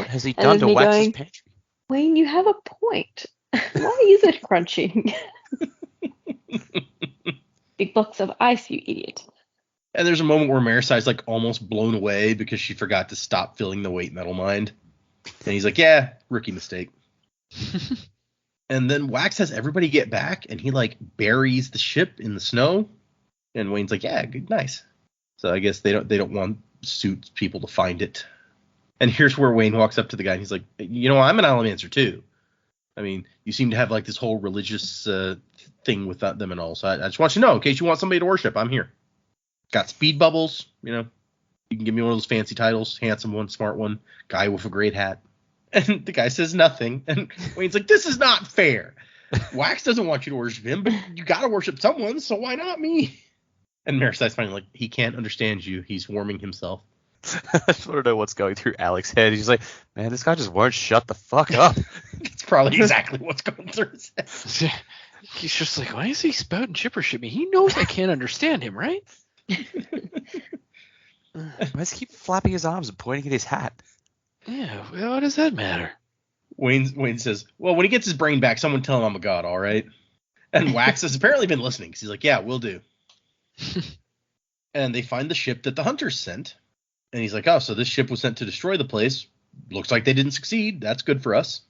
has he And done then to me Wax's going- pantry? Wayne, you have a point. Why is it crunching? Big blocks of ice, you idiot. And there's a moment where Marisai's like almost blown away because she forgot to stop filling the weight metal mind. And he's like, yeah, rookie mistake. And then Wax has everybody get back, and he like buries the ship in the snow. And Wayne's like, yeah, good, nice. So I guess they don't want Suits people to find it. And here's where Wayne walks up to the guy, and he's like, you know, I'm an Alamancer too. I mean, you seem to have like this whole religious thing with them and all. So I just want you to know, in case you want somebody to worship, I'm here. Got speed bubbles, you know. You can give me one of those fancy titles, handsome one, smart one, guy with a great hat. And the guy says nothing. And Wayne's like, this is not fair. Wax doesn't want you to worship him, but you got to worship someone, so why not me? And Marisai's finally like, he can't understand you. He's warming himself. I just want to know what's going through Alex's head. He's like, man, this guy just won't shut the fuck up. It's probably exactly what's going through his head. He's just like, why is he spouting gibberish at me? He knows I can't understand him, right? Why does he keep flapping his arms and pointing at his hat? Yeah, well, what does that matter? Wayne says, well, when he gets his brain back, someone tell him I'm a god, all right? And Wax has apparently been listening, because he's like, yeah, will do. And they find the ship that the hunters sent. And he's like, oh, so this ship was sent to destroy the place. Looks like they didn't succeed. That's good for us.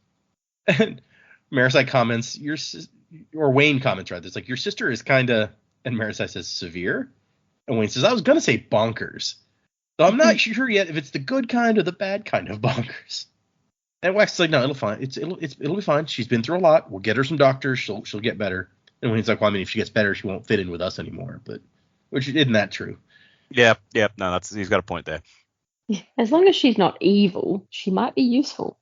And Marisai comments, or Wayne comments, rather. It's like, your sister is kind of, and Marisai says, severe? And Wayne says, I was going to say bonkers. So I'm not sure yet if it's the good kind or the bad kind of bonkers. And Wax is like, no, it'll be fine. She's been through a lot. We'll get her some doctors. She'll get better. And Wayne's like, well, I mean, if she gets better, she won't fit in with us anymore. But which isn't that true? Yeah. No, he's got a point there. As long as she's not evil, she might be useful.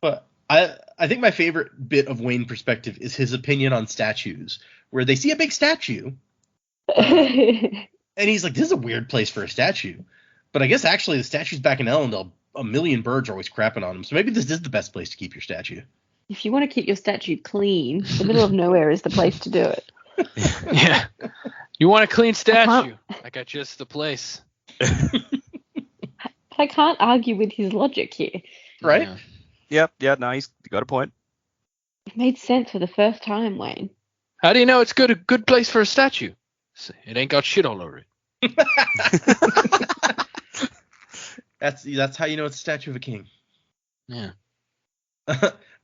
But I think my favorite bit of Wayne perspective is his opinion on statues, where they see a big statue, and he's like, this is a weird place for a statue. But I guess actually the statues back in Ellendale, a million birds are always crapping on them. So maybe this is the best place to keep your statue. If you want to keep your statue clean, the middle of nowhere is the place to do it. Yeah. You want a clean statue? I got just the place. I can't argue with his logic here. Right? Yeah. Yeah, no, he's got a point. It made sense for the first time, Wayne. How do you know it's a good place for a statue? It ain't got shit all over it. That's how you know it's a statue of a king. Yeah.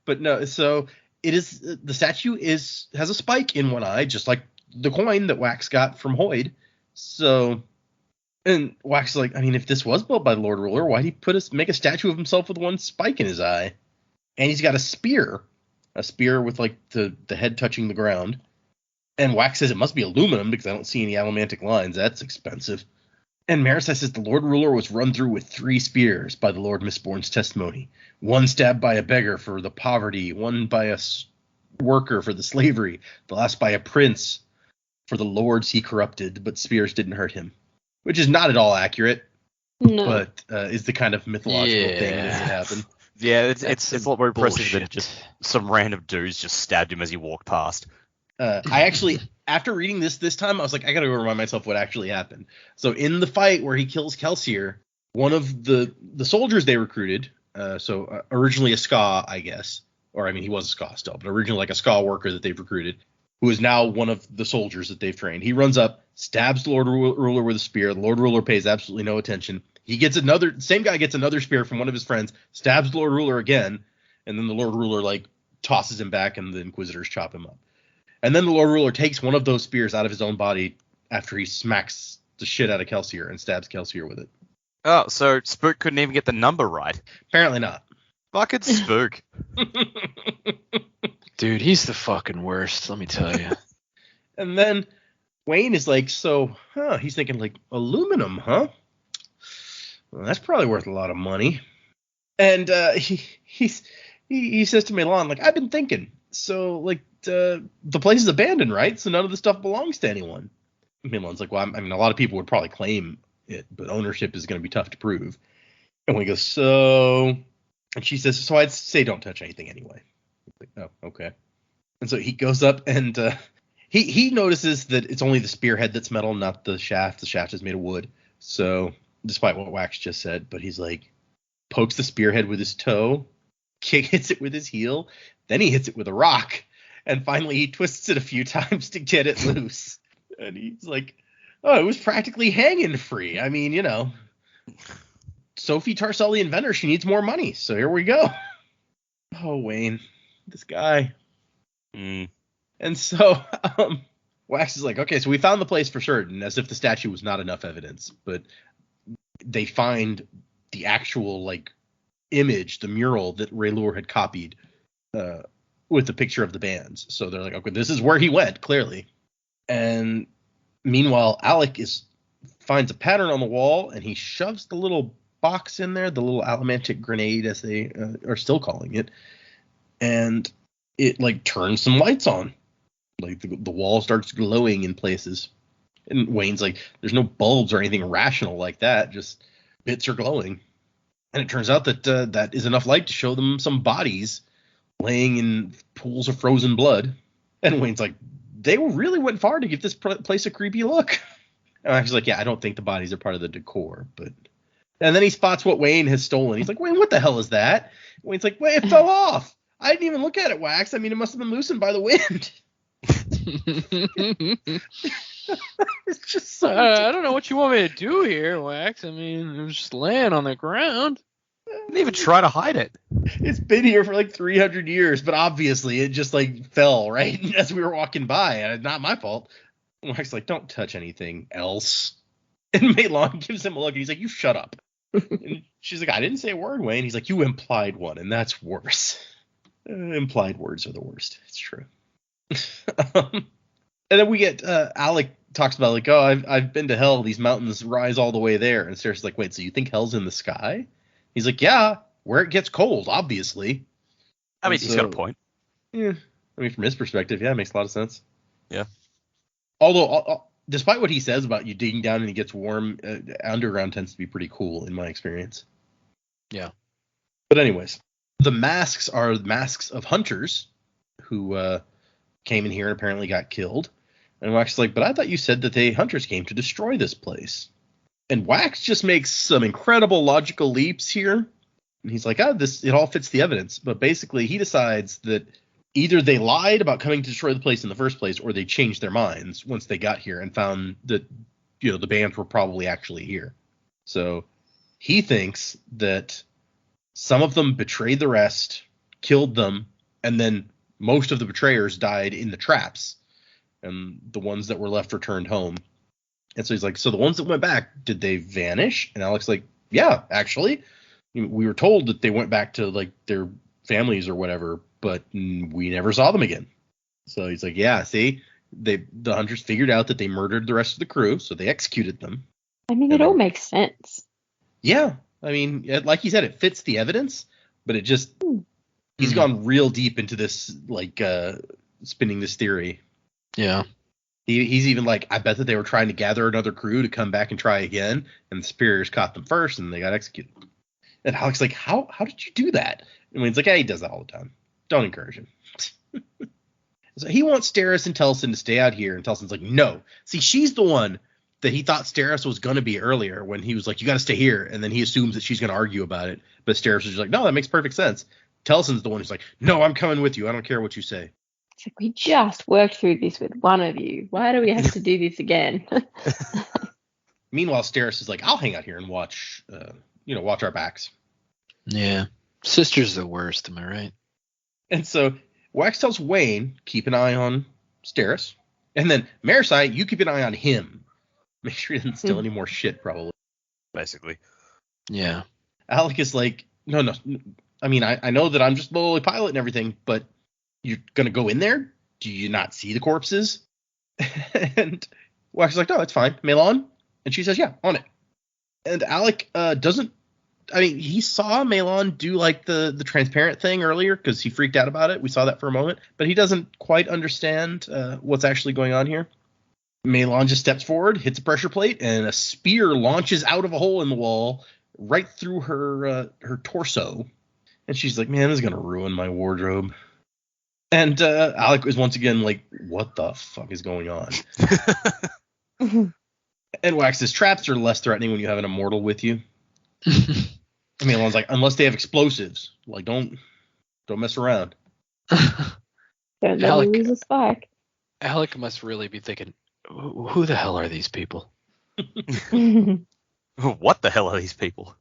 But no, so it is, the statue has a spike in one eye, just like the coin that Wax got from Hoyd. So, and Wax is like, I mean, if this was built by the Lord Ruler, why'd he make a statue of himself with one spike in his eye? And he's got a spear with like the head touching the ground. And Wax says it must be aluminum because I don't see any allomantic lines. That's expensive. And Marisai says the Lord Ruler was run through with 3 spears by the Lord Mistborn's testimony. 1 stabbed by a beggar for the poverty, 1 by a worker for the slavery, the last by a prince for the lords he corrupted, but spears didn't hurt him. Which is not at all accurate, No. but is the kind of mythological thing that would happen. Yeah, it's a lot more impressive than bullshit. just some random dudes just stabbed him as he walked past. I actually, after reading this time, I was like, I gotta go remind myself what actually happened. So in the fight where he kills Kelsier, one of the soldiers they recruited, originally a Ska, I guess, or I mean, he was a Ska still, but originally like a Ska worker that they've recruited, who is now one of the soldiers that they've trained. He runs up, stabs the Lord Ruler with a spear. The Lord Ruler pays absolutely no attention. Same guy gets another spear from one of his friends, stabs the Lord Ruler again, and then the Lord Ruler like tosses him back and the Inquisitors chop him up. And then the Lord Ruler takes one of those spears out of his own body after he smacks the shit out of Kelsier and stabs Kelsier with it. Oh, so Spook couldn't even get the number right. Apparently not. Fucking Spook. Dude, he's the fucking worst, let me tell you. And then Wayne is like, he's thinking like, aluminum, huh? Well, that's probably worth a lot of money. And he says to Milan, like, I've been thinking. So, like, the place is abandoned, right? So none of the stuff belongs to anyone. Milan's like, well, I mean, a lot of people would probably claim it, but ownership is going to be tough to prove. And we go, and she says, so I'd say don't touch anything anyway. Like, oh, okay. And so he goes up and he notices that it's only the spearhead that's metal, not the shaft. The shaft is made of wood. So despite what Wax just said, but he's like, pokes the spearhead with his toe, hits it with his heel, then he hits it with a rock, and finally he twists it a few times to get it loose. And he's like, oh, it was practically hanging free. I mean, Sophie Tarcell, the inventor, she needs more money. So here we go. Oh, Wayne, this guy. Mm. And so Wax is like, okay, so we found the place for certain, as if the statue was not enough evidence. But they find the actual, like, image, the mural that Raylor had copied with the picture of the bands. So they're like, okay, this is where he went, clearly. And meanwhile, Alec finds a pattern on the wall, and he shoves the little box in there, the little allomantic grenade, as they are still calling it, and it like turns some lights on. Like the wall starts glowing in places. And Wayne's like, there's no bulbs or anything rational like that, just bits are glowing. And it turns out that that is enough light to show them some bodies laying in pools of frozen blood. And Wayne's like, they really went far to give this place a creepy look. And Max is like, yeah, I don't think the bodies are part of the decor, but. And then he spots what Wayne has stolen. He's like, Wayne, what the hell is that? Wayne's like, wait, it fell off. I didn't even look at it, Wax. I mean, it must have been loosened by the wind. It's just so I don't know what you want me to do here, Wax. I mean, it was just laying on the ground. Didn't even try to hide it. It's been here for like 300 years, but obviously it just like fell right as we were walking by, and not my fault. Wax is like, don't touch anything else. And Maylon gives him a look, and he's like, you shut up. And she's like, I didn't say a word, Wayne. He's like, you implied one, and that's worse. Implied words are the worst. It's true. And then we get Alec talks about like, oh, I've been to hell. These mountains rise all the way there. And Sarah's like, wait, so you think hell's in the sky? He's like, yeah, where it gets cold, obviously. I mean, he's got a point. Yeah, I mean, from his perspective, yeah, it makes a lot of sense. Yeah. Although, despite what he says about you digging down and it gets warm, underground tends to be pretty cool in my experience. Yeah. But anyways, the masks are masks of hunters who came in here and apparently got killed. And Wax is like, but I thought you said that the hunters came to destroy this place. And Wax just makes some incredible logical leaps here. And he's like, it all fits the evidence. But basically, he decides that either they lied about coming to destroy the place in the first place, or they changed their minds once they got here and found that, the bands were probably actually here. So he thinks that some of them betrayed the rest, killed them, and then most of the betrayers died in the traps, and the ones that were left returned home. And so he's like, so the ones that went back, did they vanish? And Alec's like, yeah, actually. We were told that they went back to like their families or whatever, but we never saw them again. So he's like, yeah, see, the hunters figured out that they murdered the rest of the crew, so they executed them. I mean, it all makes sense. Yeah, I mean, like you said, it fits the evidence, but it just he's gone real deep into this, like spinning this theory. Yeah. He's even like, I bet that they were trying to gather another crew to come back and try again, and the superiors caught them first, and they got executed. And Alec's like, how did you do that? And Wayne's like, he does that all the time. Don't encourage him. So he wants Steris and Telson to stay out here, and Telson's like, no. See, she's the one that he thought Steris was going to be earlier when he was like, you got to stay here, and then he assumes that she's going to argue about it. But Steris is just like, no, that makes perfect sense. Telson's the one who's like, no, I'm coming with you. I don't care what you say. It's like, we just worked through this with one of you. Why do we have to do this again? Meanwhile, Steris is like, I'll hang out here and watch our backs. Yeah. Sister's the worst, am I right? And so Wax tells Wayne, keep an eye on Steris. And then Marasai, you keep an eye on him. Make sure he doesn't steal any more shit, probably. Basically. Yeah. Alec is like, no. I mean, I know that I'm just the lowly pilot and everything, but you're going to go in there? Do you not see the corpses? And Wax is like, no, it's fine. Melon? And she says, yeah, on it. And Alec doesn't. I mean, he saw Melon do like the transparent thing earlier because he freaked out about it. We saw that for a moment, but he doesn't quite understand what's actually going on here. Melon just steps forward, hits a pressure plate, and a spear launches out of a hole in the wall right through her torso. And she's like, man, this is going to ruin my wardrobe. And Alec is once again like, what the fuck is going on? And Wax's traps are less threatening when you have an immortal with you. I mean, Elon's like, unless they have explosives, like don't mess around. Don't let me lose a spike. Alec must really be thinking, who the hell are these people? What the hell are these people?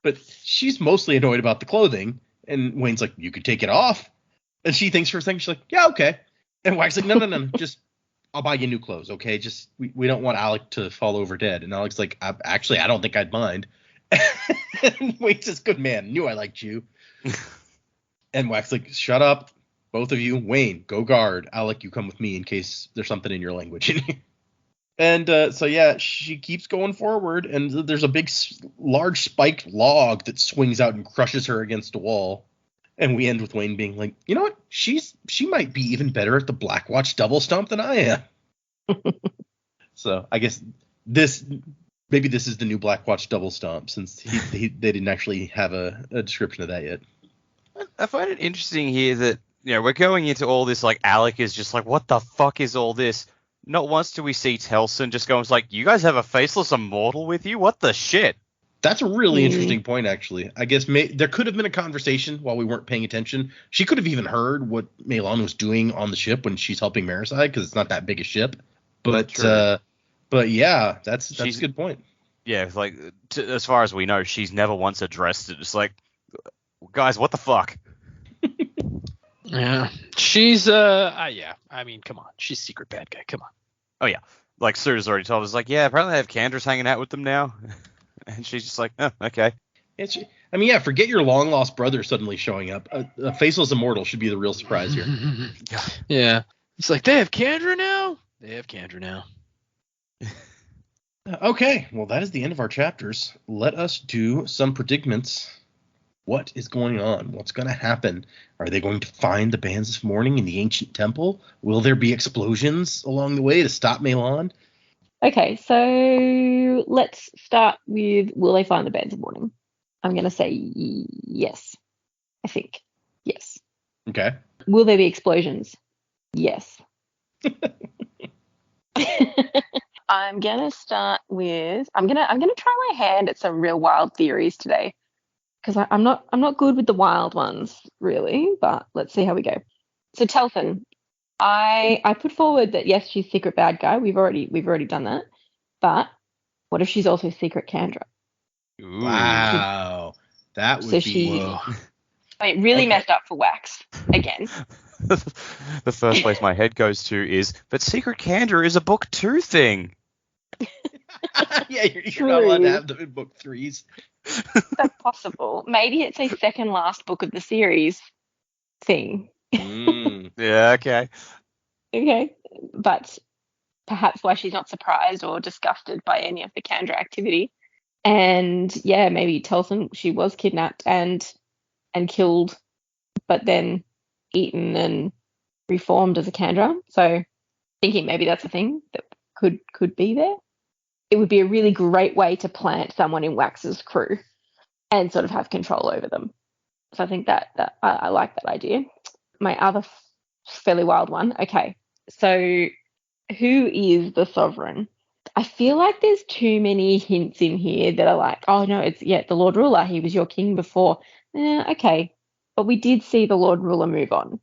But she's mostly annoyed about the clothing, and Wayne's like, you could take it off. And she thinks for a second, she's like, yeah, okay. And Wax's like, no, just I'll buy you new clothes, okay? Just we don't want Alec to fall over dead. And Alec's like, I don't think I'd mind. And Wayne says, good man, knew I liked you. And Wax like, shut up, both of you. Wayne, go guard. Alec, you come with me in case there's something in your language. And so yeah, she keeps going forward, and there's a big, large spiked log that swings out and crushes her against a wall. And we end with Wayne being like, you know what? She might be even better at the Black Watch double stomp than I am. So I guess maybe this is the new Black Watch double stomp, since they didn't actually have a description of that yet. I find it interesting here that, we're going into all this like Alec is just like, what the fuck is all this? Not once do we see Telson just going like, you guys have a faceless immortal with you? What the shit? That's a really interesting point, actually. I guess there could have been a conversation while we weren't paying attention. She could have even heard what Melon was doing on the ship when she's helping Marasai, because it's not that big a ship. But yeah, that's a good point. Yeah, like as far as we know, she's never once addressed it. It's like, guys, what the fuck? Yeah, she's yeah. I mean, come on, she's secret bad guy. Come on. Oh yeah, like Sura's already told us, like, yeah, apparently they have Candace hanging out with them now. And she's just like, oh, okay. Forget your long lost brother suddenly showing up. A faceless immortal should be the real surprise here. Yeah. It's like, they have Kendra now? They have Kendra now. Okay, well, that is the end of our chapters. Let us do some predicments. What is going on? What's going to happen? Are they going to find the bands of mourning in the ancient temple? Will there be explosions along the way to stop Melan? Okay, so let's start with, will they find the bands of mourning? I'm going to say yes. I think. Yes. Okay. Will there be explosions? Yes. I'm gonna start with I'm gonna try my hand at some real wild theories today, because I'm not good with the wild ones really, but let's see how we go. So Telfin, I put forward that yes, she's secret bad guy. We've already done that, but what if she's also secret Kendra? Ooh. Wow, that would So be. she, I mean, really messed up for Wax again. The first place my head goes to is, but Secret Candor is a book 2 thing. Yeah, you're not allowed to have them in book 3s. That's possible. Maybe it's a second last book of the series thing. Yeah, okay. Okay, but perhaps why she's not surprised or disgusted by any of the Kendra activity. And yeah, maybe Telson, she was kidnapped and killed, but then eaten and reformed as a Kendra. So thinking maybe that's a thing that could be there. It would be a really great way to plant someone in Wax's crew and sort of have control over them. So I think that I like that idea. My other fairly wild one. Okay, so who is the sovereign? I feel like there's too many hints in here that are like, oh no, it's the Lord Ruler. He was your king before. Okay, but we did see the Lord Ruler move on,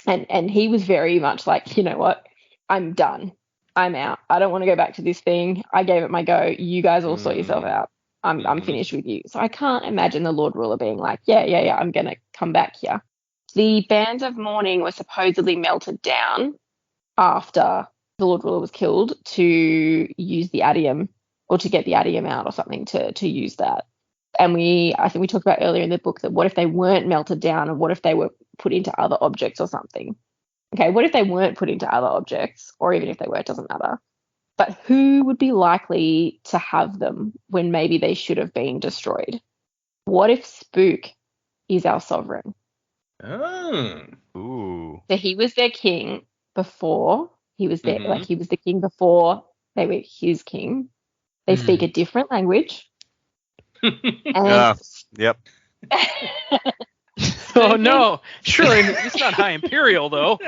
and he was very much like, you know what, I'm done. I'm out. I don't want to go back to this thing. I gave it my go. You guys all sort yourself out. I'm finished with you. So I can't imagine the Lord Ruler being like, yeah, I'm going to come back here. The bands of mourning were supposedly melted down after the Lord Ruler was killed to use the adium, or to get the adium out or something to use that. And I think we talked about earlier in the book that what if they weren't melted down, and what if they were put into other objects or something? Okay, what if they weren't put into other objects, or even if they were, it doesn't matter. But who would be likely to have them when maybe they should have been destroyed? What if Spook is our sovereign? Oh. Ooh. So he was their king before. He was there, like he was the king before they were his king. They speak a different language. And Yep. Oh no! Surely it's not High Imperial though.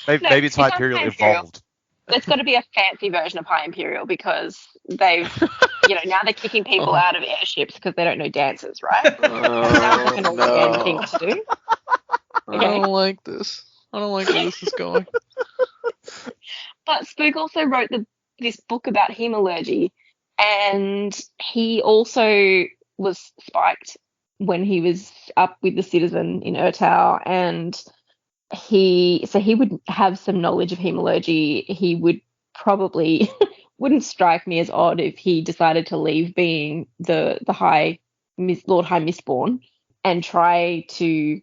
Maybe it's High Imperial evolved. There's got to be a fancy version of High Imperial, because they've, now they're kicking people out of airships because they don't know dances, right? Sounds like an all thing to do. Okay. I don't like this. I don't like where this is going. But Spook also wrote this book about hemalurgy, and he also was spiked when he was up with the citizen in Urtau, and he would have some knowledge of hemalurgy. He would probably wouldn't strike me as odd if he decided to leave being the Lord High Mistborn and try to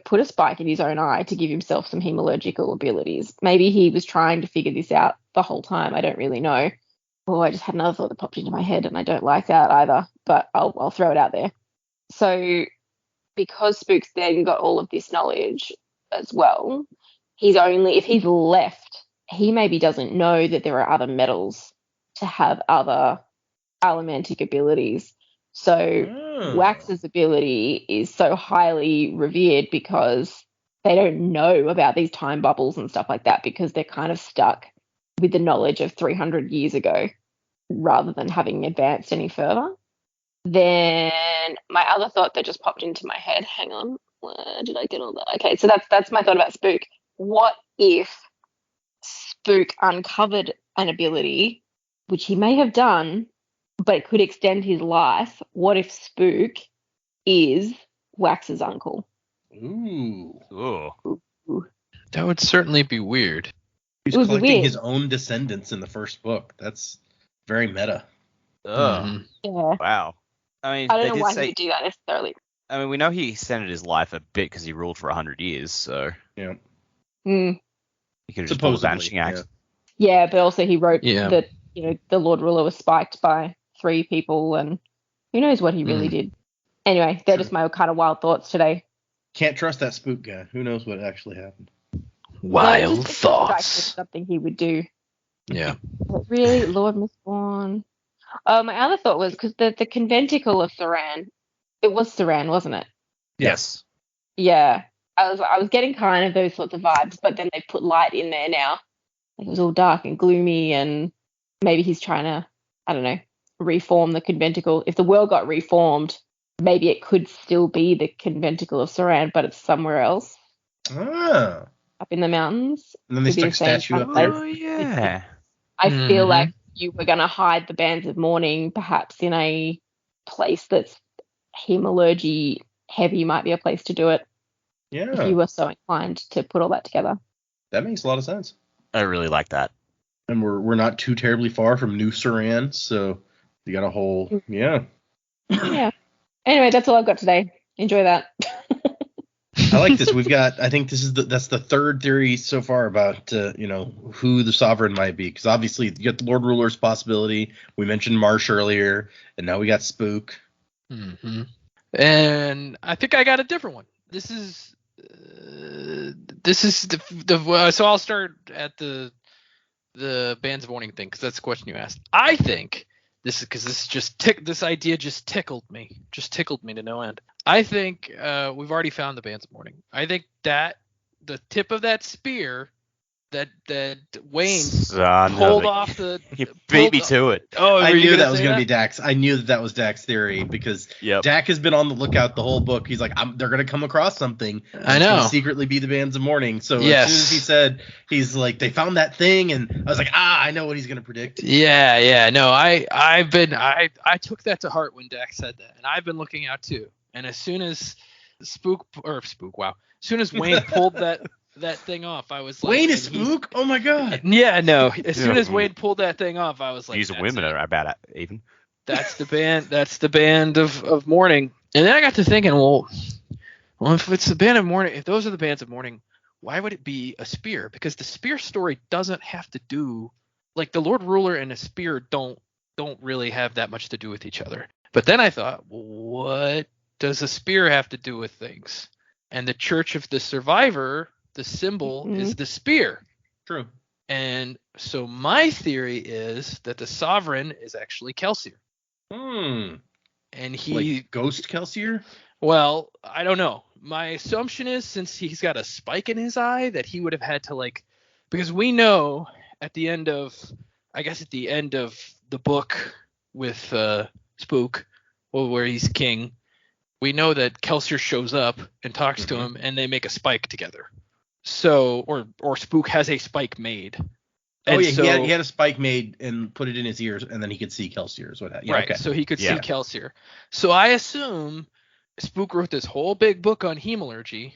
put a spike in his own eye to give himself some hemalurgical abilities. Maybe he was trying to figure this out the whole time. I don't really know. Oh, I just had another thought that popped into my head, and I don't like that either, but I'll throw it out there. So because Spook's then got all of this knowledge as well, if he's left, he maybe doesn't know that there are other metals to have other elementic abilities. So Wax's ability is so highly revered because they don't know about these time bubbles and stuff like that, because they're kind of stuck with the knowledge of 300 years ago rather than having advanced any further. Then my other thought that just popped into my head, hang on, where did I get all that? Okay, so that's my thought about Spook. What if Spook uncovered an ability, which he may have done, but it could extend his life? What if Spook is Wax's uncle? Ooh. Ooh. That would certainly be weird. He's collecting his own descendants in the first book. That's very meta. Ugh. Mhm. Yeah. Wow. I mean, I they don't know did why he say. would do that necessarily. I mean, we know he extended his life a bit because he ruled for 100 years, so Yeah. Mm. he could have just pulled a Supposedly. vanishing act. Yeah, but also he wrote Yeah. that, the Lord Ruler was spiked by 3 people, and who knows what he really Mm. did. Anyway, they're True. just my kind of wild thoughts today. Can't trust that spook guy. Who knows what actually happened? Wild No, it just strikes me as thoughts. something he would do. Yeah. But really, Lord Mistborn. Oh, my other thought was because the conventicle of Saran, it was Saran, wasn't it? Yes. Yeah, I was getting kind of those sorts of vibes, but then they put light in there now. Like it was all dark and gloomy, and maybe he's trying to, I don't know, reform the conventicle. If the world got reformed, maybe it could still be the conventicle of Saran, but it's somewhere else Ah. up in the mountains. And then they Could be stuck the a same statue kind up of there. place. Oh, yeah. I feel Mhm. like you were going to hide the bands of mourning, perhaps in a place that's hemalurgy heavy might be a place to do it if Yeah. you were so inclined to put all that together. That makes a lot of sense. I really like that. And we're not too terribly far from New Saran, so you got a whole Yeah. Anyway, that's all I've got today. Enjoy that. I like this. We've got. I think that's the third theory so far about who the sovereign might be, because obviously you got the Lord Ruler's possibility. We mentioned Marsh earlier, and now we got Spook. Mm-hmm. And I think I got a different one. This is the so I'll start at the Bands of Mourning thing because that's the question you asked. I think this is because this idea just tickled me to no end. I think we've already found the Bands of Mourning. I think that the tip of that spear that Wayne pulled off the. You beat me to it. Oh, I were you knew gonna that was say going to be Dak's. I knew that was Dak's theory because Yep. Dak has been on the lookout the whole book. He's like, they're going to come across something. I It's going know. to secretly be the Bands of Mourning. So Yes. as soon as he said, he's like, they found that thing, and I was like, I know what he's going to predict. Yeah. No, I took that to heart when Dak said that, and I've been looking out too. And as soon as as soon as Wayne pulled that thing off, I was like, Wayne is Spook? Oh my god. Yeah, no. As soon as Wayne pulled that thing off, I was like, Use women are about it, even. That's the band. That's the Band of Mourning. And then I got to thinking, well, if it's the Band of Mourning, if those are the Bands of Mourning, why would it be a spear? Because the spear story doesn't have to do like the Lord Ruler and a spear don't really have that much to do with each other. But then I thought, well, what does a spear have to do with things? And the Church of the Survivor, the symbol is the spear. True. And so my theory is that the sovereign is actually Kelsier. And he like Ghost Kelsier? Well, I don't know. My assumption is since he's got a spike in his eye that he would have had to because we know at the end of the book with Spook, where he's king, we know that Kelsier shows up and talks to him and they make a spike together. So or Spook has a spike made. Oh, yeah, he had a spike made and put it in his ears, and then he could see Kelsier. Is what happened. Yeah, right, okay. so he could see Kelsier. So I assume Spook wrote this whole big book on hemalurgy.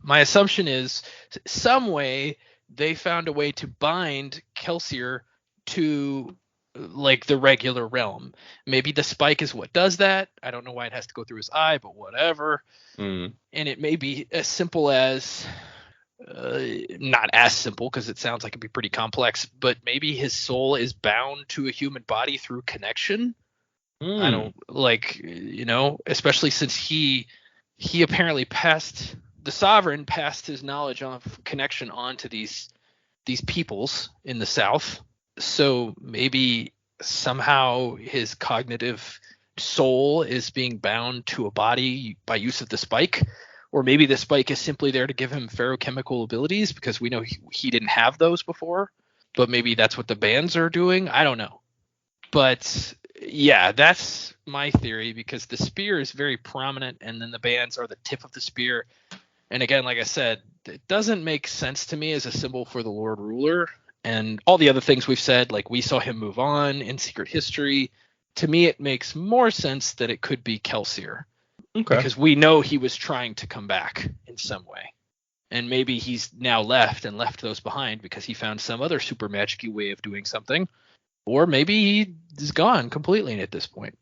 My assumption is some way they found a way to bind Kelsier to the regular realm. Maybe the spike is what does that. I don't know why it has to go through his eye, but whatever. And it may be as simple as not as simple because it sounds like it'd be pretty complex, but maybe his soul is bound to a human body through connection. I don't especially since he apparently the sovereign passed his knowledge of connection on to these peoples in the South. So maybe somehow his cognitive soul is being bound to a body by use of the spike. Or maybe the spike is simply there to give him ferrochemical abilities because we know he didn't have those before. But maybe that's what the bands are doing. I don't know. But yeah, that's my theory because the spear is very prominent and then the bands are the tip of the spear. And again, like I said, it doesn't make sense to me as a symbol for the Lord Ruler. And all the other things we've said, like we saw him move on in Secret History. To me, it makes more sense that it could be Kelsier. Okay. Because we know he was trying to come back in some way. And maybe he's now left those behind because he found some other super magic-y way of doing something. Or maybe he's gone completely at this point,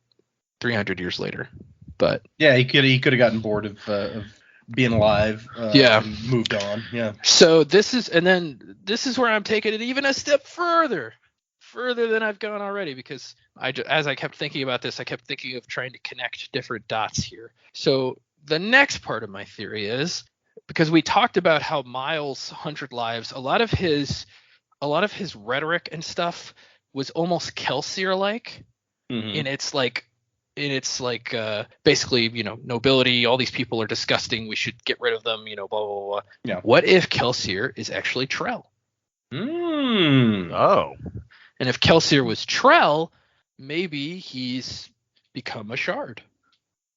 300 years later. But Yeah, he could have gotten bored of being alive. Yeah. And moved on. Yeah. so this is where I'm taking it even a step further than I've gone already, because as I kept thinking about this, I kept thinking of trying to connect different dots here. So the next part of my theory is, because we talked about how Miles' 100 Lives, a lot of his rhetoric and stuff was almost Kelsier-like. Mhm. And it's like basically, nobility, all these people are disgusting, we should get rid of them, blah blah blah. Yeah. What if Kelsier is actually Trell? Oh. And if Kelsier was Trell, maybe he's become a shard.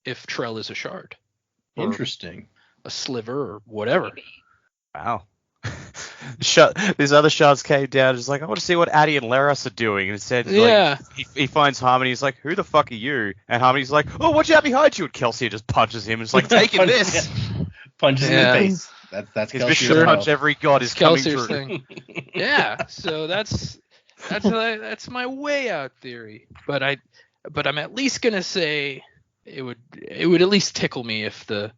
If Trell is a shard, or Interesting. a sliver, or whatever. Wow. These other shards came down, just like, I want to see what Addie and Laros are doing. And instead, Yeah. he finds Harmony. He's like, who the fuck are you? And Harmony's like, oh, watch out behind you. And Kelsey just punches him. And it's like, taking this. Punches him in Yeah. the face. That's His Kelsey mission to as well. punch every god is coming Kelsier's true. thing. Yeah. So that's my way out theory. But I'm at least gonna say it would at least tickle me if the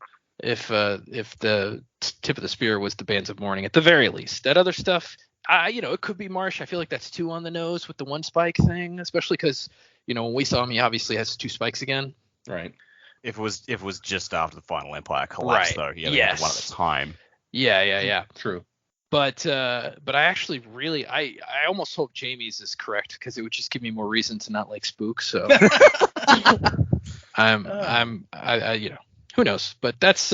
tip of the spear was the Bands of Mourning, at the very least. That other stuff, it could be Marsh. I feel like that's too on the nose with the one spike thing, especially because, when we saw him, he obviously has 2 spikes again. Right. If it was just after the Final Empire collapsed, Right. though, he had Yes. one at a time. Yeah. True. But I actually really, I almost hope Jamie's is correct, because it would just give me more reason to not like Spook. So who knows? But that's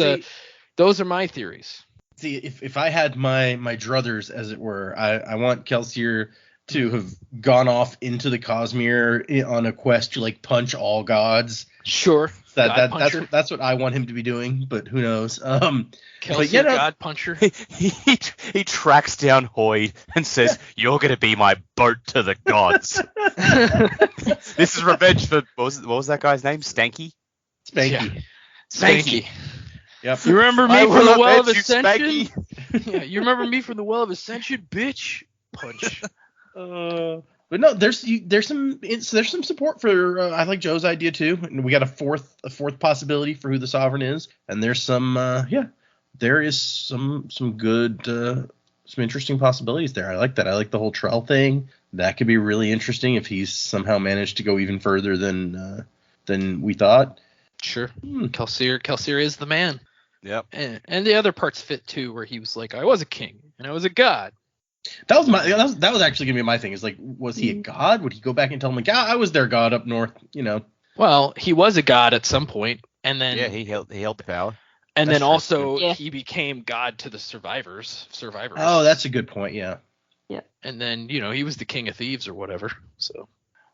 those are my theories. See, if I had my druthers, as it were, I want Kelsier to have gone off into the Cosmere on a quest to like punch all gods. Sure. That's what I want him to be doing, but who knows? Kelsier, God Puncher. He tracks down Hoyd and says, "You're gonna be my boat to the gods." This is revenge for what was that guy's name? Stanky. Spanky. Yeah. Spanky. Yep. You remember me I from will the Well of avenge you, Ascension? Spanky. Yeah, you remember me from the Well of Ascension, bitch? Punch. But no, there's some support for I like Joe's idea too, and we got a fourth possibility for who the sovereign is, and there's there is some good some interesting possibilities there. I like that. I like the whole Trell thing. That could be really interesting if he's somehow managed to go even further than we thought. Sure. Kelsier is the man. Yep. And the other parts fit too, where he was like, I was a king and I was a god. That was actually gonna be my thing. Is like, was he a god? Would he go back and tell him like, yeah, I was their god up north? Well, he was a god at some point, and then he held the power. And That's then true. also Yeah. he became god to the survivors. Oh, that's a good point. Yeah. And then he was the king of thieves or whatever. So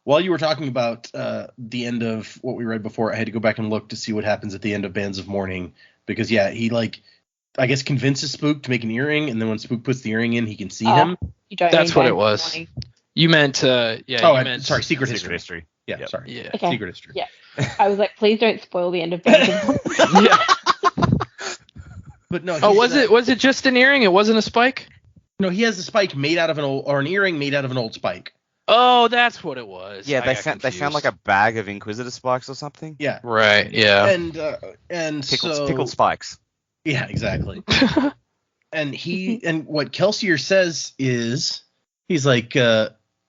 While you were talking about the end of what we read before, I had to go back and look to see what happens at the end of Bands of Mourning, because he I guess convinces Spook to make an earring, and then when Spook puts the earring in, he can see him. You don't that's mean what Bands it of was. Mourning. You meant Sorry, Secret History. History. Yeah, Yep. sorry. Yeah. Okay. Secret History. Yeah. I was like, please don't spoil the end of Bands of Mourning. Yeah. But no. Oh, was it just an earring? It wasn't a spike? No, he has a spike made out of an earring made out of an old spike. Oh, that's what it was. Yeah, I they got found like a confused. bag of Inquisitor spikes or something. Yeah. Right. Yeah. And Pickled spikes. Yeah, exactly. And what Kelsier says is, he's like,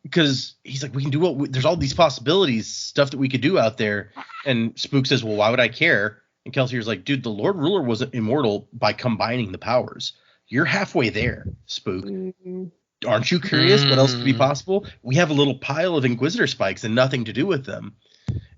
because he's like, we can do there's all these possibilities, stuff that we could do out there. And Spook says, well, why would I care? And Kelsier's like, dude, the Lord Ruler wasn't immortal by combining the powers. You're halfway there, Spook. Aren't you curious what else could be possible? We have a little pile of Inquisitor spikes and nothing to do with them.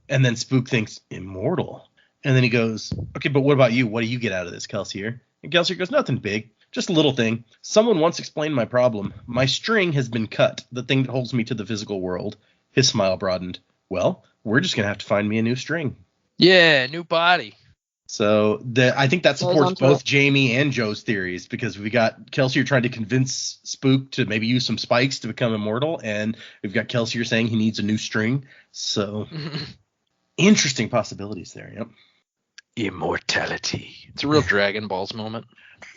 And then Spook thinks, immortal. And then he goes, okay, but what about you? What do you get out of this, Kelsier? And Kelsier goes, nothing big. Just a little thing. Someone once explained my problem. My string has been cut, the thing that holds me to the physical world. His smile broadened. Well, we're just going to have to find me a new string. Yeah, new body. So I think that supports onto both it. Jamie and Joe's theories, because we got Kelsier trying to convince Spook to maybe use some spikes to become immortal, and we've got Kelsier saying he needs a new string. So interesting possibilities there. Yep. Immortality. It's a real Dragon Balls moment.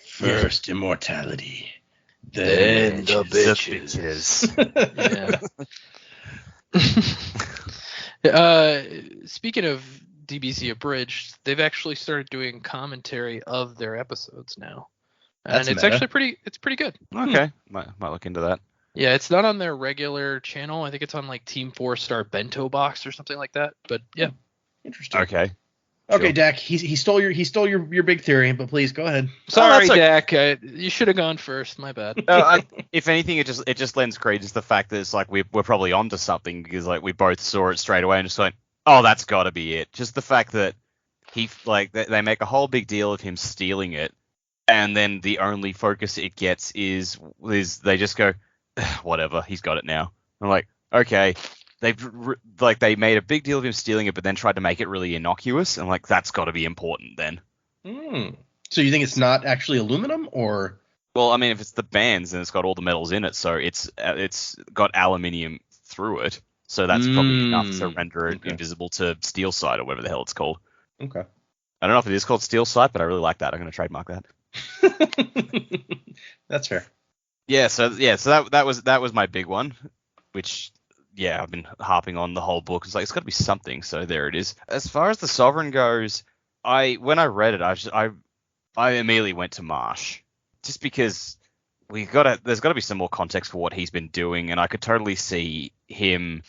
First immortality, Then the bitches. bitches. Yeah. Speaking of DBZ Abridged, they've actually started doing commentary of their episodes now, That's and it's meta. actually pretty good. Okay, might look into that. Yeah, it's not on their regular channel. I think it's on like Team 4-Star Bento Box or something like that. But yeah, Interesting. Okay. Okay, Sure. Dak. He stole your big theory, but please go ahead. sorry, that's okay. Dak. You should have gone first. My bad. If anything, it just lends credence to the fact that it's like we're probably onto something because like we both saw it straight away and just like, oh, that's got to be it. Just the fact that they make a whole big deal of him stealing it, and then the only focus it gets is they just go, whatever, he's got it now. I'm like, okay. They made a big deal of him stealing it, but then tried to make it really innocuous. I'm like, that's got to be important then. So you think it's not actually aluminum, or? Well, I mean, if it's the bands, then it's got all the metals in it, so it's got aluminium through it. So that's probably enough to render it invisible to steel sight or whatever the hell it's called. Okay. I don't know if it is called steel sight, but I really like that. I'm going to trademark that. That's fair. So that was my big one, which. Yeah, I've been harping on the whole book. It's like it's got to be something, so there it is. As far as the Sovereign goes, when I read it, I immediately went to Marsh, just because there's got to be some more context for what he's been doing, and I could totally see him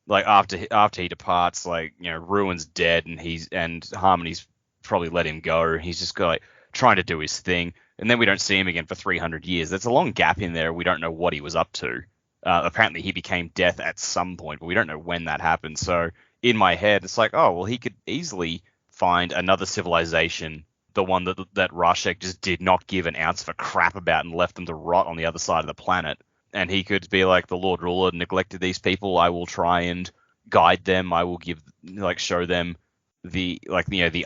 like after he departs, like Ruin's dead, and Harmony's probably let him go. He's just like trying to do his thing, and then we don't see him again for 300 years. There's a long gap in there. We don't know what he was up to. Apparently he became death at some point, but we don't know when that happened. So in my head, it's like, oh, well, he could easily find another civilization, the one that Rashek just did not give an ounce of a crap about and left them to rot on the other side of the planet. And he could be like, the Lord Ruler neglected these people. I will try and guide them. I will show them the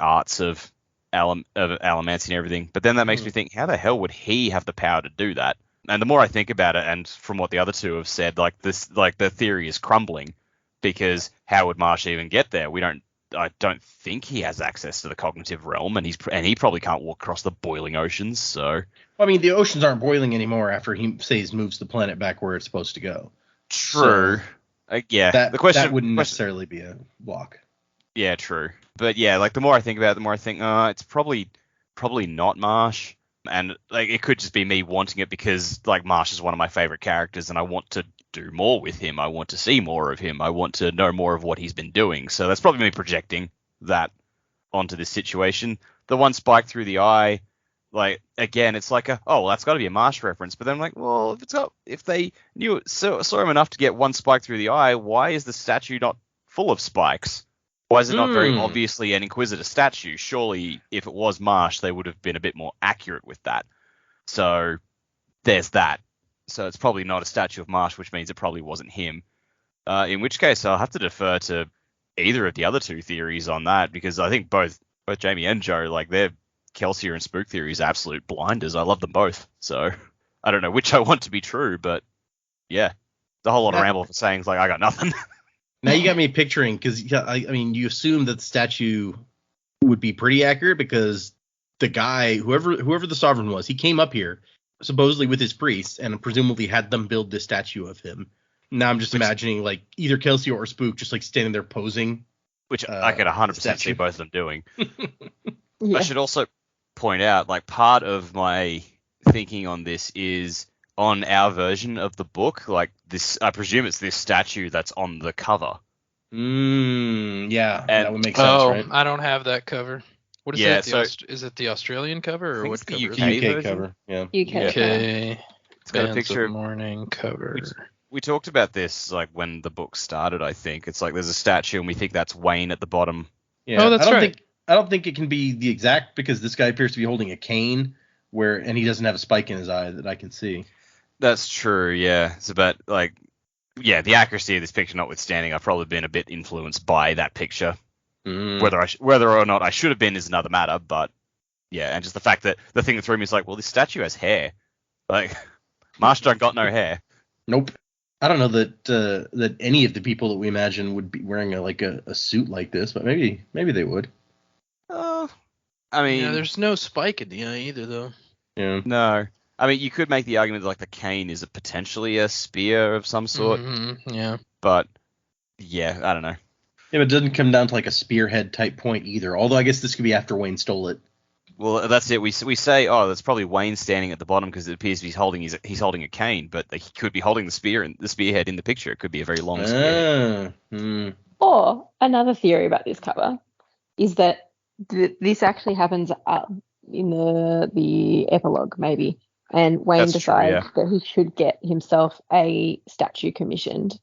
arts of allomancy and everything. But then that makes me think, how the hell would he have the power to do that? And the more I think about it, and from what the other two have said, the theory is crumbling, because how would Marsh even get there? I don't think he has access to the cognitive realm, and he probably can't walk across the boiling oceans. So, I mean, the oceans aren't boiling anymore after he moves the planet back where it's supposed to go. True. So the question that wouldn't necessarily be a block. Yeah, true. But yeah, like the more I think about it, the more I think, it's probably not Marsh. And like it could just be me wanting it because like Marsh is one of my favorite characters and I want to do more with him. I want to see more of him. I want to know more of what he's been doing. So that's probably me projecting that onto this situation. The one spike through the eye, like again, it's like that's got to be a Marsh reference. But then I'm like, well, if they saw him enough to get one spike through the eye, why is the statue not full of spikes? Why is it not very obviously an Inquisitor statue? Surely, if it was Marsh, they would have been a bit more accurate with that. So, there's that. So, it's probably not a statue of Marsh, which means it probably wasn't him. In which case, I'll have to defer to either of the other two theories on that, because I think both Jamie and Joe, like, their Kelsier and Spook theories are absolute blinders. I love them both. So, I don't know which I want to be true, but yeah. The whole lot of ramble for saying, like, I got nothing. Now you got me picturing, because I mean, you assume that the statue would be pretty accurate because the guy, whoever the Sovereign was, he came up here supposedly with his priests and presumably had them build this statue of him. Now I'm just imagining like either Kelsier or Spook just like standing there posing. Which I could 100% see both of them doing. Yeah. I should also point out, like, part of my thinking on this is on our version of the book, like this, I presume it's this statue that's on the cover. Yeah, And, that would make sense, right? I don't have that cover. What is Yeah, that? Is it the Australian cover or what it's the cover? UK is it? UK version? cover, yeah. UK. Okay. It's got a Bands picture of Mourning cover. We talked about this like when the book started, I think. It's like there's a statue and we think that's Wayne at the bottom. Yeah, Oh, that's right. I don't think it can be the exact, because this guy appears to be holding a cane and he doesn't have a spike in his eye that I can see. That's true, yeah. It's about like, yeah, the accuracy of this picture notwithstanding, I've probably been a bit influenced by that picture. Whether or not I should have been is another matter, but yeah, and just the fact that the thing that threw me is like, well, this statue has hair. Like, Marsh don't got no hair. Nope. I don't know that any of the people that we imagine would be wearing a suit like this, but maybe they would. I mean, Yeah, there's no spike in the eye either, though. Yeah. no. I mean, you could make the argument that like the cane is potentially a spear of some sort, Yeah. but Yeah, I don't know. Yeah, but it doesn't come down to like a spearhead type point either. Although I guess this could be after Wayne stole it. Well, that's it. We say, oh, that's probably Wayne standing at the bottom because it appears he's holding a cane, but he could be holding the spearhead in the picture. It could be a very long spearhead. Or another theory about this cover is that this actually happens in the epilogue, maybe. And Wayne That's true, decides that he should get himself a statue commissioned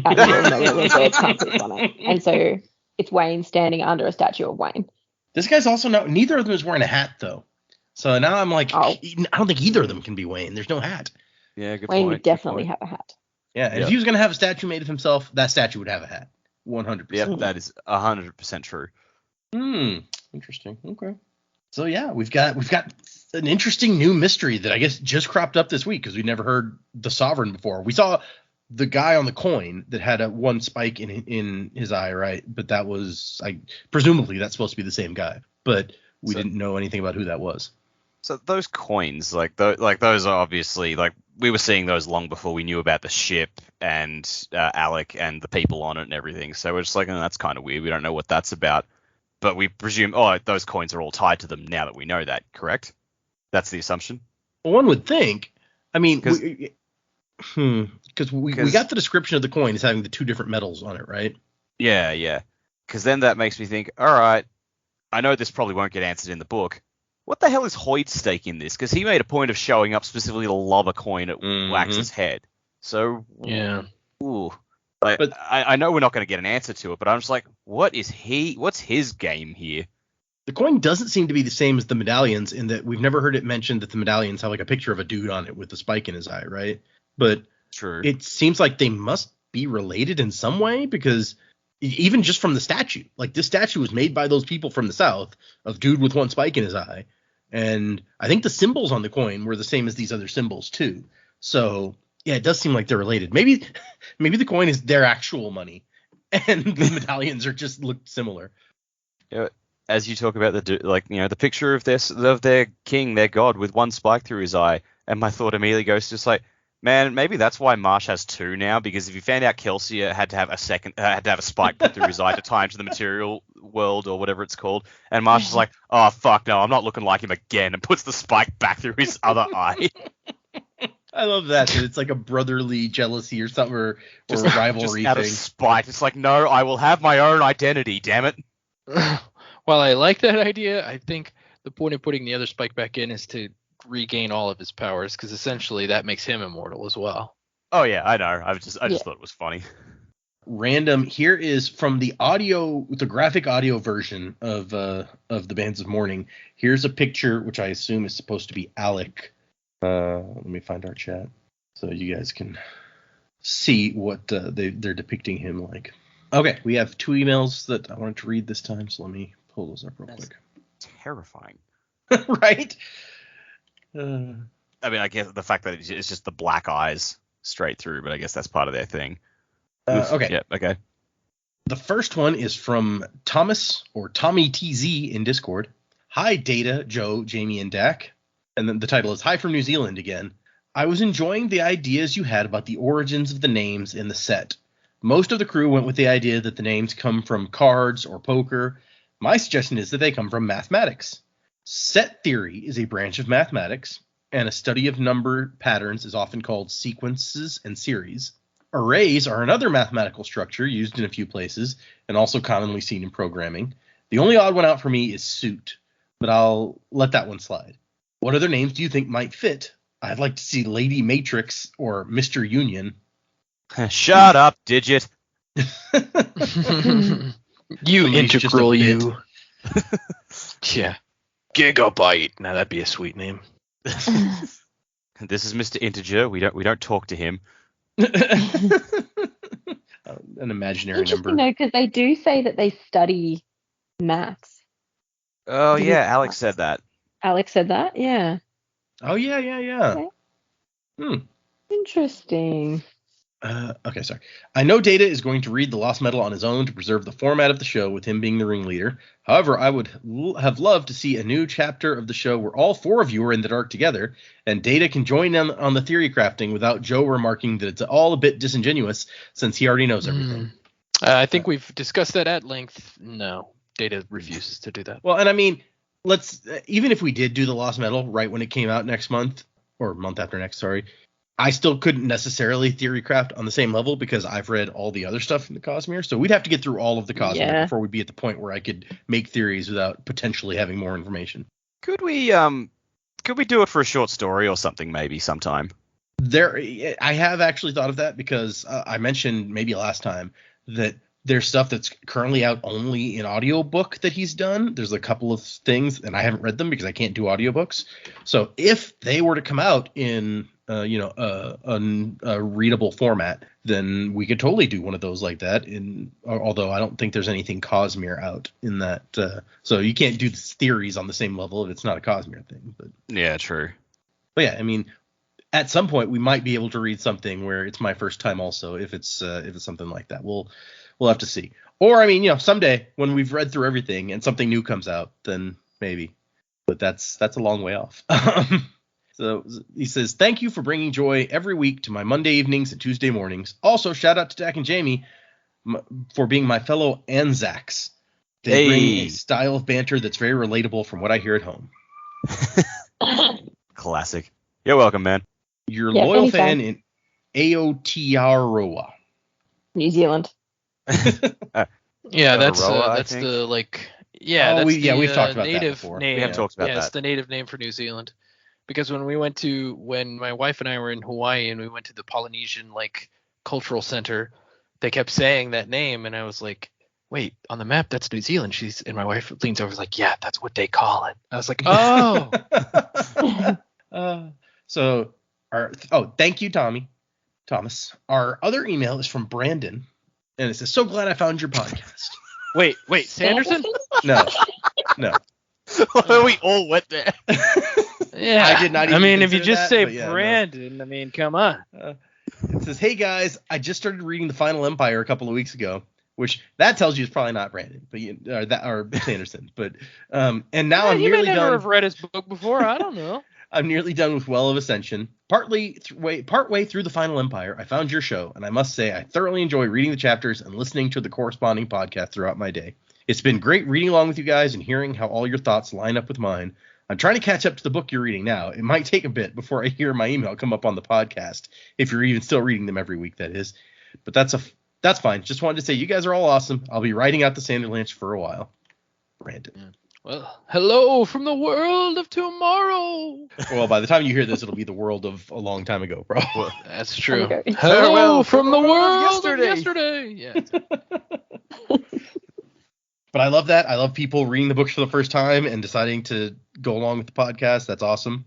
out of Miller with their trumpets on it. And so it's Wayne standing under a statue of Wayne. This guy's also neither of them is wearing a hat though. So now I'm like, I don't think either of them can be Wayne. There's no hat. Yeah, good Wayne point. would definitely have a hat. Yeah, and if he was going to have a statue made of himself, that statue would have a hat. 100%. Yeah, that is 100% true. Interesting. Okay. So yeah, we've got an interesting new mystery that I guess just cropped up this week because we never heard the Sovereign before. We saw the guy on the coin that had one spike in his eye, right? But that was presumably that's supposed to be the same guy, but we didn't know anything about who that was. So those coins, those are obviously we were seeing those long before we knew about the ship and Alec and the people on it and everything. So we're just like, that's kind of weird. We don't know what that's about, but we presume those coins are all tied to them now that we know that. Correct? That's the assumption. Well, one would think. I mean, because we got the description of the coin as having the two different metals on it, right? Yeah. Because then that makes me think, all right, I know this probably won't get answered in the book. What the hell is Hoyt's stake in this? Because he made a point of showing up specifically to lob a coin at Wax's head. So, yeah. Ooh. But I know we're not going to get an answer to it, but I'm just like, what's his game here? The coin doesn't seem to be the same as the medallions in that we've never heard it mentioned that the medallions have like a picture of a dude on it with a spike in his eye, right? But true. It seems like they must be related in some way because even just from the statue, like this statue was made by those people from the South of dude with one spike in his eye. And I think the symbols on the coin were the same as these other symbols too. So yeah, it does seem like they're related. Maybe the coin is their actual money and the medallions are just look similar. Yeah. As you talk about the picture of their king, their god, with one spike through his eye, and my thought immediately goes just like, man, maybe that's why Marsh has two now, because if you found out Kelsey had to have a spike put through his eye to tie him to the material world or whatever it's called, and Marsh is like, oh fuck no, I'm not looking like him again, and puts the spike back through his other eye. I love that it's like a brotherly jealousy or something, or a rivalry just out thing. Of spite, it's like, no, I will have my own identity, damn it. While I like that idea, I think the point of putting the other spike back in is to regain all of his powers, because essentially that makes him immortal as well. Oh yeah, I know. I just thought it was funny. Random. Here is from the graphic audio version of the Bands of Mourning. Here's a picture which I assume is supposed to be Alec. Let me find our chat so you guys can see what they're depicting him like. Okay, we have two emails that I wanted to read this time, so let me pull those up real quick. Terrifying. Right? I mean, I guess the fact that it's just the black eyes straight through, but I guess that's part of their thing. Okay. Yeah, okay. The first one is from Thomas, or Tommy TZ in Discord. Hi, Data, Joe, Jamie, and Dak. And then the title is Hi from New Zealand again. I was enjoying the ideas you had about the origins of the names in the set. Most of the crew went with the idea that the names come from cards or poker. My suggestion is that they come from mathematics. Set theory is a branch of mathematics, and a study of number patterns is often called sequences and series. Arrays are another mathematical structure used in a few places and also commonly seen in programming. The only odd one out for me is suit, but I'll let that one slide. What other names do you think might fit? I'd like to see Lady Matrix or Mr. Union. Shut up, Digit. You integral, you. Yeah. Gigabyte. Now that'd be a sweet name. This is Mr. Integer. We don't talk to him. An imaginary number. No, because they do say that they study maths. Oh yeah, Alex said that. Alex said that? Yeah. Oh yeah. Okay. Interesting. Okay, sorry. I know Data is going to read The Lost Metal on his own to preserve the format of the show with him being the ringleader. However, I would have loved to see a new chapter of the show where all four of you are in the dark together, and Data can join in on the theory crafting without Joe remarking that it's all a bit disingenuous since he already knows everything. I think we've discussed that at length. No, Data refuses to do that. Well, and I mean, let's even if we did do the Lost Metal right when it came out next month or month after next, sorry, I still couldn't necessarily theorycraft on the same level because I've read all the other stuff in the Cosmere. So we'd have to get through all of the Cosmere Yeah. before we'd be at the point where I could make theories without potentially having more information. Could we do it for a short story or something maybe sometime? I have actually thought of that because I mentioned maybe last time that there's stuff that's currently out only in audiobook that he's done. There's a couple of things, and I haven't read them because I can't do audiobooks. So if they were to come out in a readable format, then we could totally do one of those like that. Although I don't think there's anything Cosmere out in that. So you can't do theories on the same level if it's not a Cosmere thing. But Yeah, true. yeah, I mean, at some point we might be able to read something where it's my first time also if it's something like that. We'll have to see. Or I mean, someday when we've read through everything and something new comes out, then maybe. But that's a long way off. So he says, thank you for bringing joy every week to my Monday evenings and Tuesday mornings. Also, shout out to Dak and Jamie for being my fellow Anzacs. They bring a style of banter that's very relatable from what I hear at home. Classic. You're welcome, man. Your Yeah, loyal anytime. fan in Aotearoa. New Zealand. Yeah, that's Aroa, I that's think. the like. Oh, Yeah, that's we've the talked about that native before. name. We have talked about yeah, it's that. the native name for New Zealand. Because when my wife and I were in Hawaii and we went to the Polynesian like cultural center, they kept saying that name, and I was like, wait, on the map that's New Zealand. And my wife leans over, and was like, yeah, that's what they call it. I was like, oh. Thank you, Thomas. Our other email is from Brandon, and it says, so glad I found your podcast. Wait, Sanderson? No. We all went there. Yeah, I did not even I mean, if you consider just that, say but yeah, no. Brandon, I mean, come on. It says, hey guys, I just started reading The Final Empire a couple of weeks ago, which that tells you it's probably not Brandon, but or Sanderson. But and now I'm you nearly may never done. have read his book before. I don't know. I'm nearly done with Well of Ascension. Partway through The Final Empire, I found your show, and I must say I thoroughly enjoy reading the chapters and listening to the corresponding podcast throughout my day. It's been great reading along with you guys and hearing how all your thoughts line up with mine. I'm trying to catch up to the book you're reading now. It might take a bit before I hear my email come up on the podcast, if you're even still reading them every week, that is. But that's fine. Just wanted to say you guys are all awesome. I'll be writing out the Sanderlanche for a while. Brandon. Well, hello from the world of tomorrow. Well, by the time you hear this, it'll be the world of a long time ago, bro. That's true. Okay. Hello from the world of of yesterday. Yeah. But I love that. I love people reading the books for the first time and deciding to go along with the podcast. That's awesome.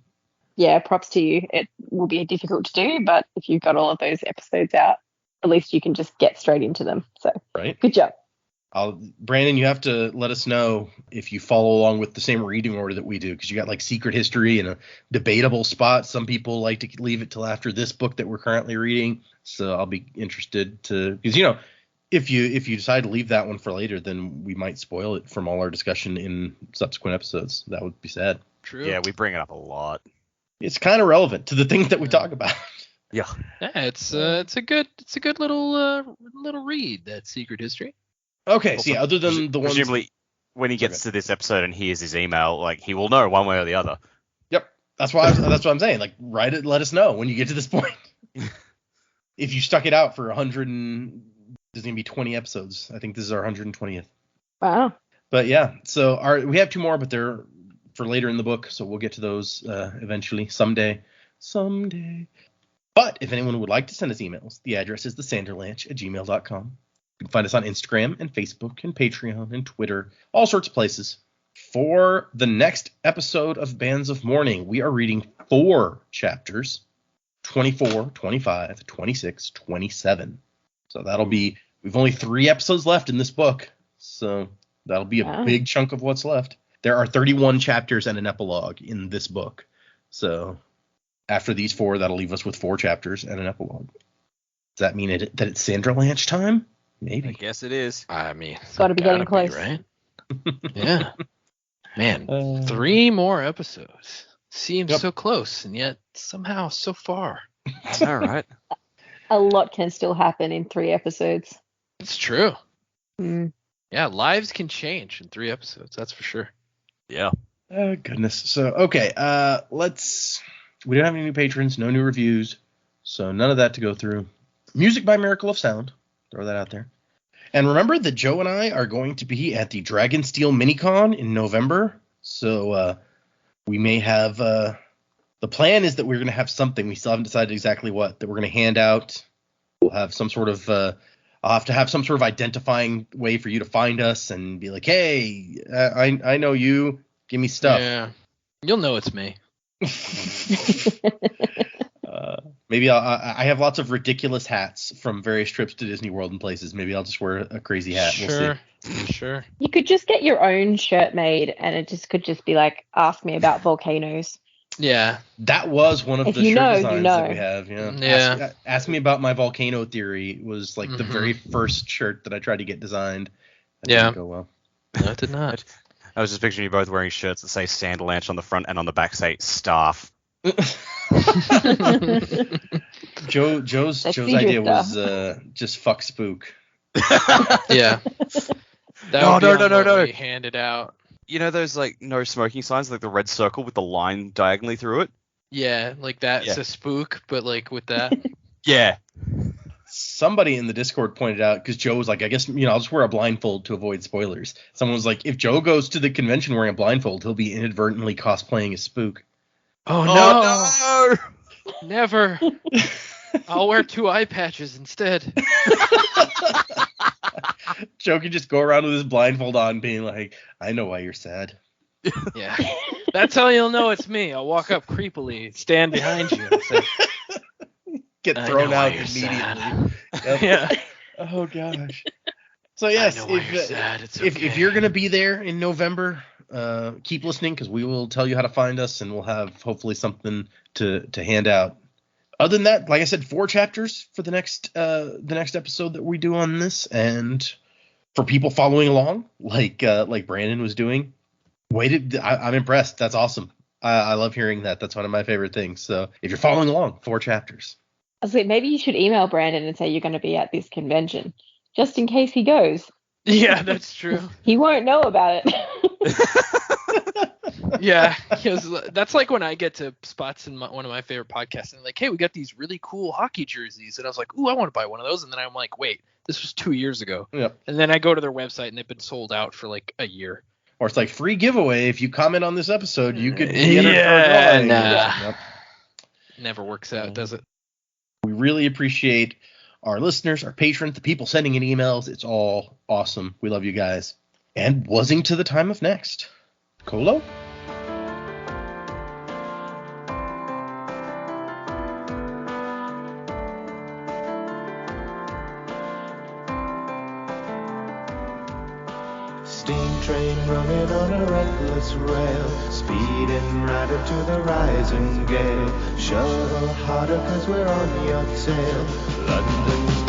Yeah, props to you. It will be difficult to do, but if you've got all of those episodes out, at least you can just get straight into them. So Right. good job. Brandon, you have to let us know if you follow along with the same reading order that we do, because you got like Secret History and a debatable spot. Some people like to leave it till after this book that we're currently reading. So I'll be interested to, because if you decide to leave that one for later, then we might spoil it from all our discussion in subsequent episodes. That would be sad. True. Yeah, we bring it up a lot. It's kind of relevant to the things that we talk about. Yeah. Yeah, it's a good little read, that Secret History. Okay, so yeah, other than the ones. Presumably, when he gets to this episode and hears his email, like he will know one way or the other. Yep, that's what I'm saying. Like, write it, let us know when you get to this point. If you stuck it out for 100 and there's gonna be 20 episodes. I think this is our 120th. Wow. But yeah, so we have two more, but they're for later in the book, so we'll get to those eventually someday. But if anyone would like to send us emails, the address is thesanderlanche@gmail.com. You can find us on Instagram and Facebook and Patreon and Twitter, all sorts of places. For the next episode of Bands of Mourning, we are reading 4 chapters, 24, 25, 26, 27. So that'll be, we've only 3 episodes left in this book, so that'll be a big chunk of what's left. There are 31 chapters and an epilogue in this book. So after these 4, that'll leave us with 4 chapters and an epilogue. Does that mean that it's Sanderlanche time? Maybe. I guess it is. I mean, Gotta be getting close. right? Yeah. Man, 3 more episodes. Seems so close, and yet somehow so far. All right. A lot can still happen in 3 episodes. It's true. Mm. Yeah, lives can change in 3 episodes. That's for sure. Yeah. Oh, goodness. So, okay, we don't have any new patrons, no new reviews, so none of that to go through. Music by Miracle of Sound. Throw that out there. And remember that Joe and I are going to be at the Dragonsteel Minicon in November, so we may have the plan is that we're going to have something. We still haven't decided exactly what that we're going to hand out. We'll have some sort of I'll have to have some sort of identifying way for you to find us and be like, hey, I know you. Give me stuff. Yeah. You'll know it's me. Maybe I have lots of ridiculous hats from various trips to Disney World and places. Maybe I'll just wear a crazy hat. Sure. We'll see. Sure. You could just get your own shirt made, and it could just be like, ask me about volcanoes. Yeah. That was one of If the you shirt know, designs you that know. we have. Yeah. Yeah. Ask me about my volcano theory was like the Mhm. very first shirt that I tried to get designed. That Yeah. didn't go well. No, it did not. I was just picturing you both wearing shirts that say Sanderlanche on the front and on the back say staff. Joe's Let's see idea your was just fuck spook. Yeah. That No, would be no, on no, no, what no. we handed out. You know those like no smoking signs, like the red circle with the line diagonally through it? Yeah, like that's Yeah. a spook, but like with that. Yeah. Somebody in the Discord pointed out, because Joe was like, I guess, I'll just wear a blindfold to avoid spoilers. Someone was like, if Joe goes to the convention wearing a blindfold, he'll be inadvertently cosplaying as Spook. Oh Oh no! Never. I'll wear 2 eye patches instead. Joe can just go around with his blindfold on being like, I know why you're sad. Yeah. That's how you'll know it's me. I'll walk up creepily, stand behind you, and say, Get I thrown know why out you're immediately. sad. Yep. Yeah. Oh, gosh. So, yes, I know why you're sad. It's if okay. you're going to be there in November, keep listening, because we will tell you how to find us, and we'll have hopefully something to hand out. Other than that, like I said, 4 chapters for the next episode that we do on this, and for people following along, like Brandon was doing, I'm impressed. That's awesome. I love hearing that. That's one of my favorite things. So if you're following along, 4 chapters. I was like, maybe you should email Brandon and say you're going to be at this convention, just in case he goes. Yeah, that's true. He won't know about it. Yeah, because that's like when I get to spots in one of my favorite podcasts and they're like, hey, we got these really cool hockey jerseys. And I was like, ooh, I want to buy one of those. And then I'm like, wait, this was 2 years ago. Yep. And then I go to their website and they've been sold out for like a year. Or it's like free giveaway. If you comment on this episode, you could be entered for a Yeah, drawing. nah. Yep. Never works out, does it? We really appreciate our listeners, our patrons, the people sending in emails. It's all awesome. We love you guys. And wuzzing to the time of next. Colo? Steam train running on a reckless rail, speeding right into the rising gale. Shuttle harder 'cause we're on your tail. London's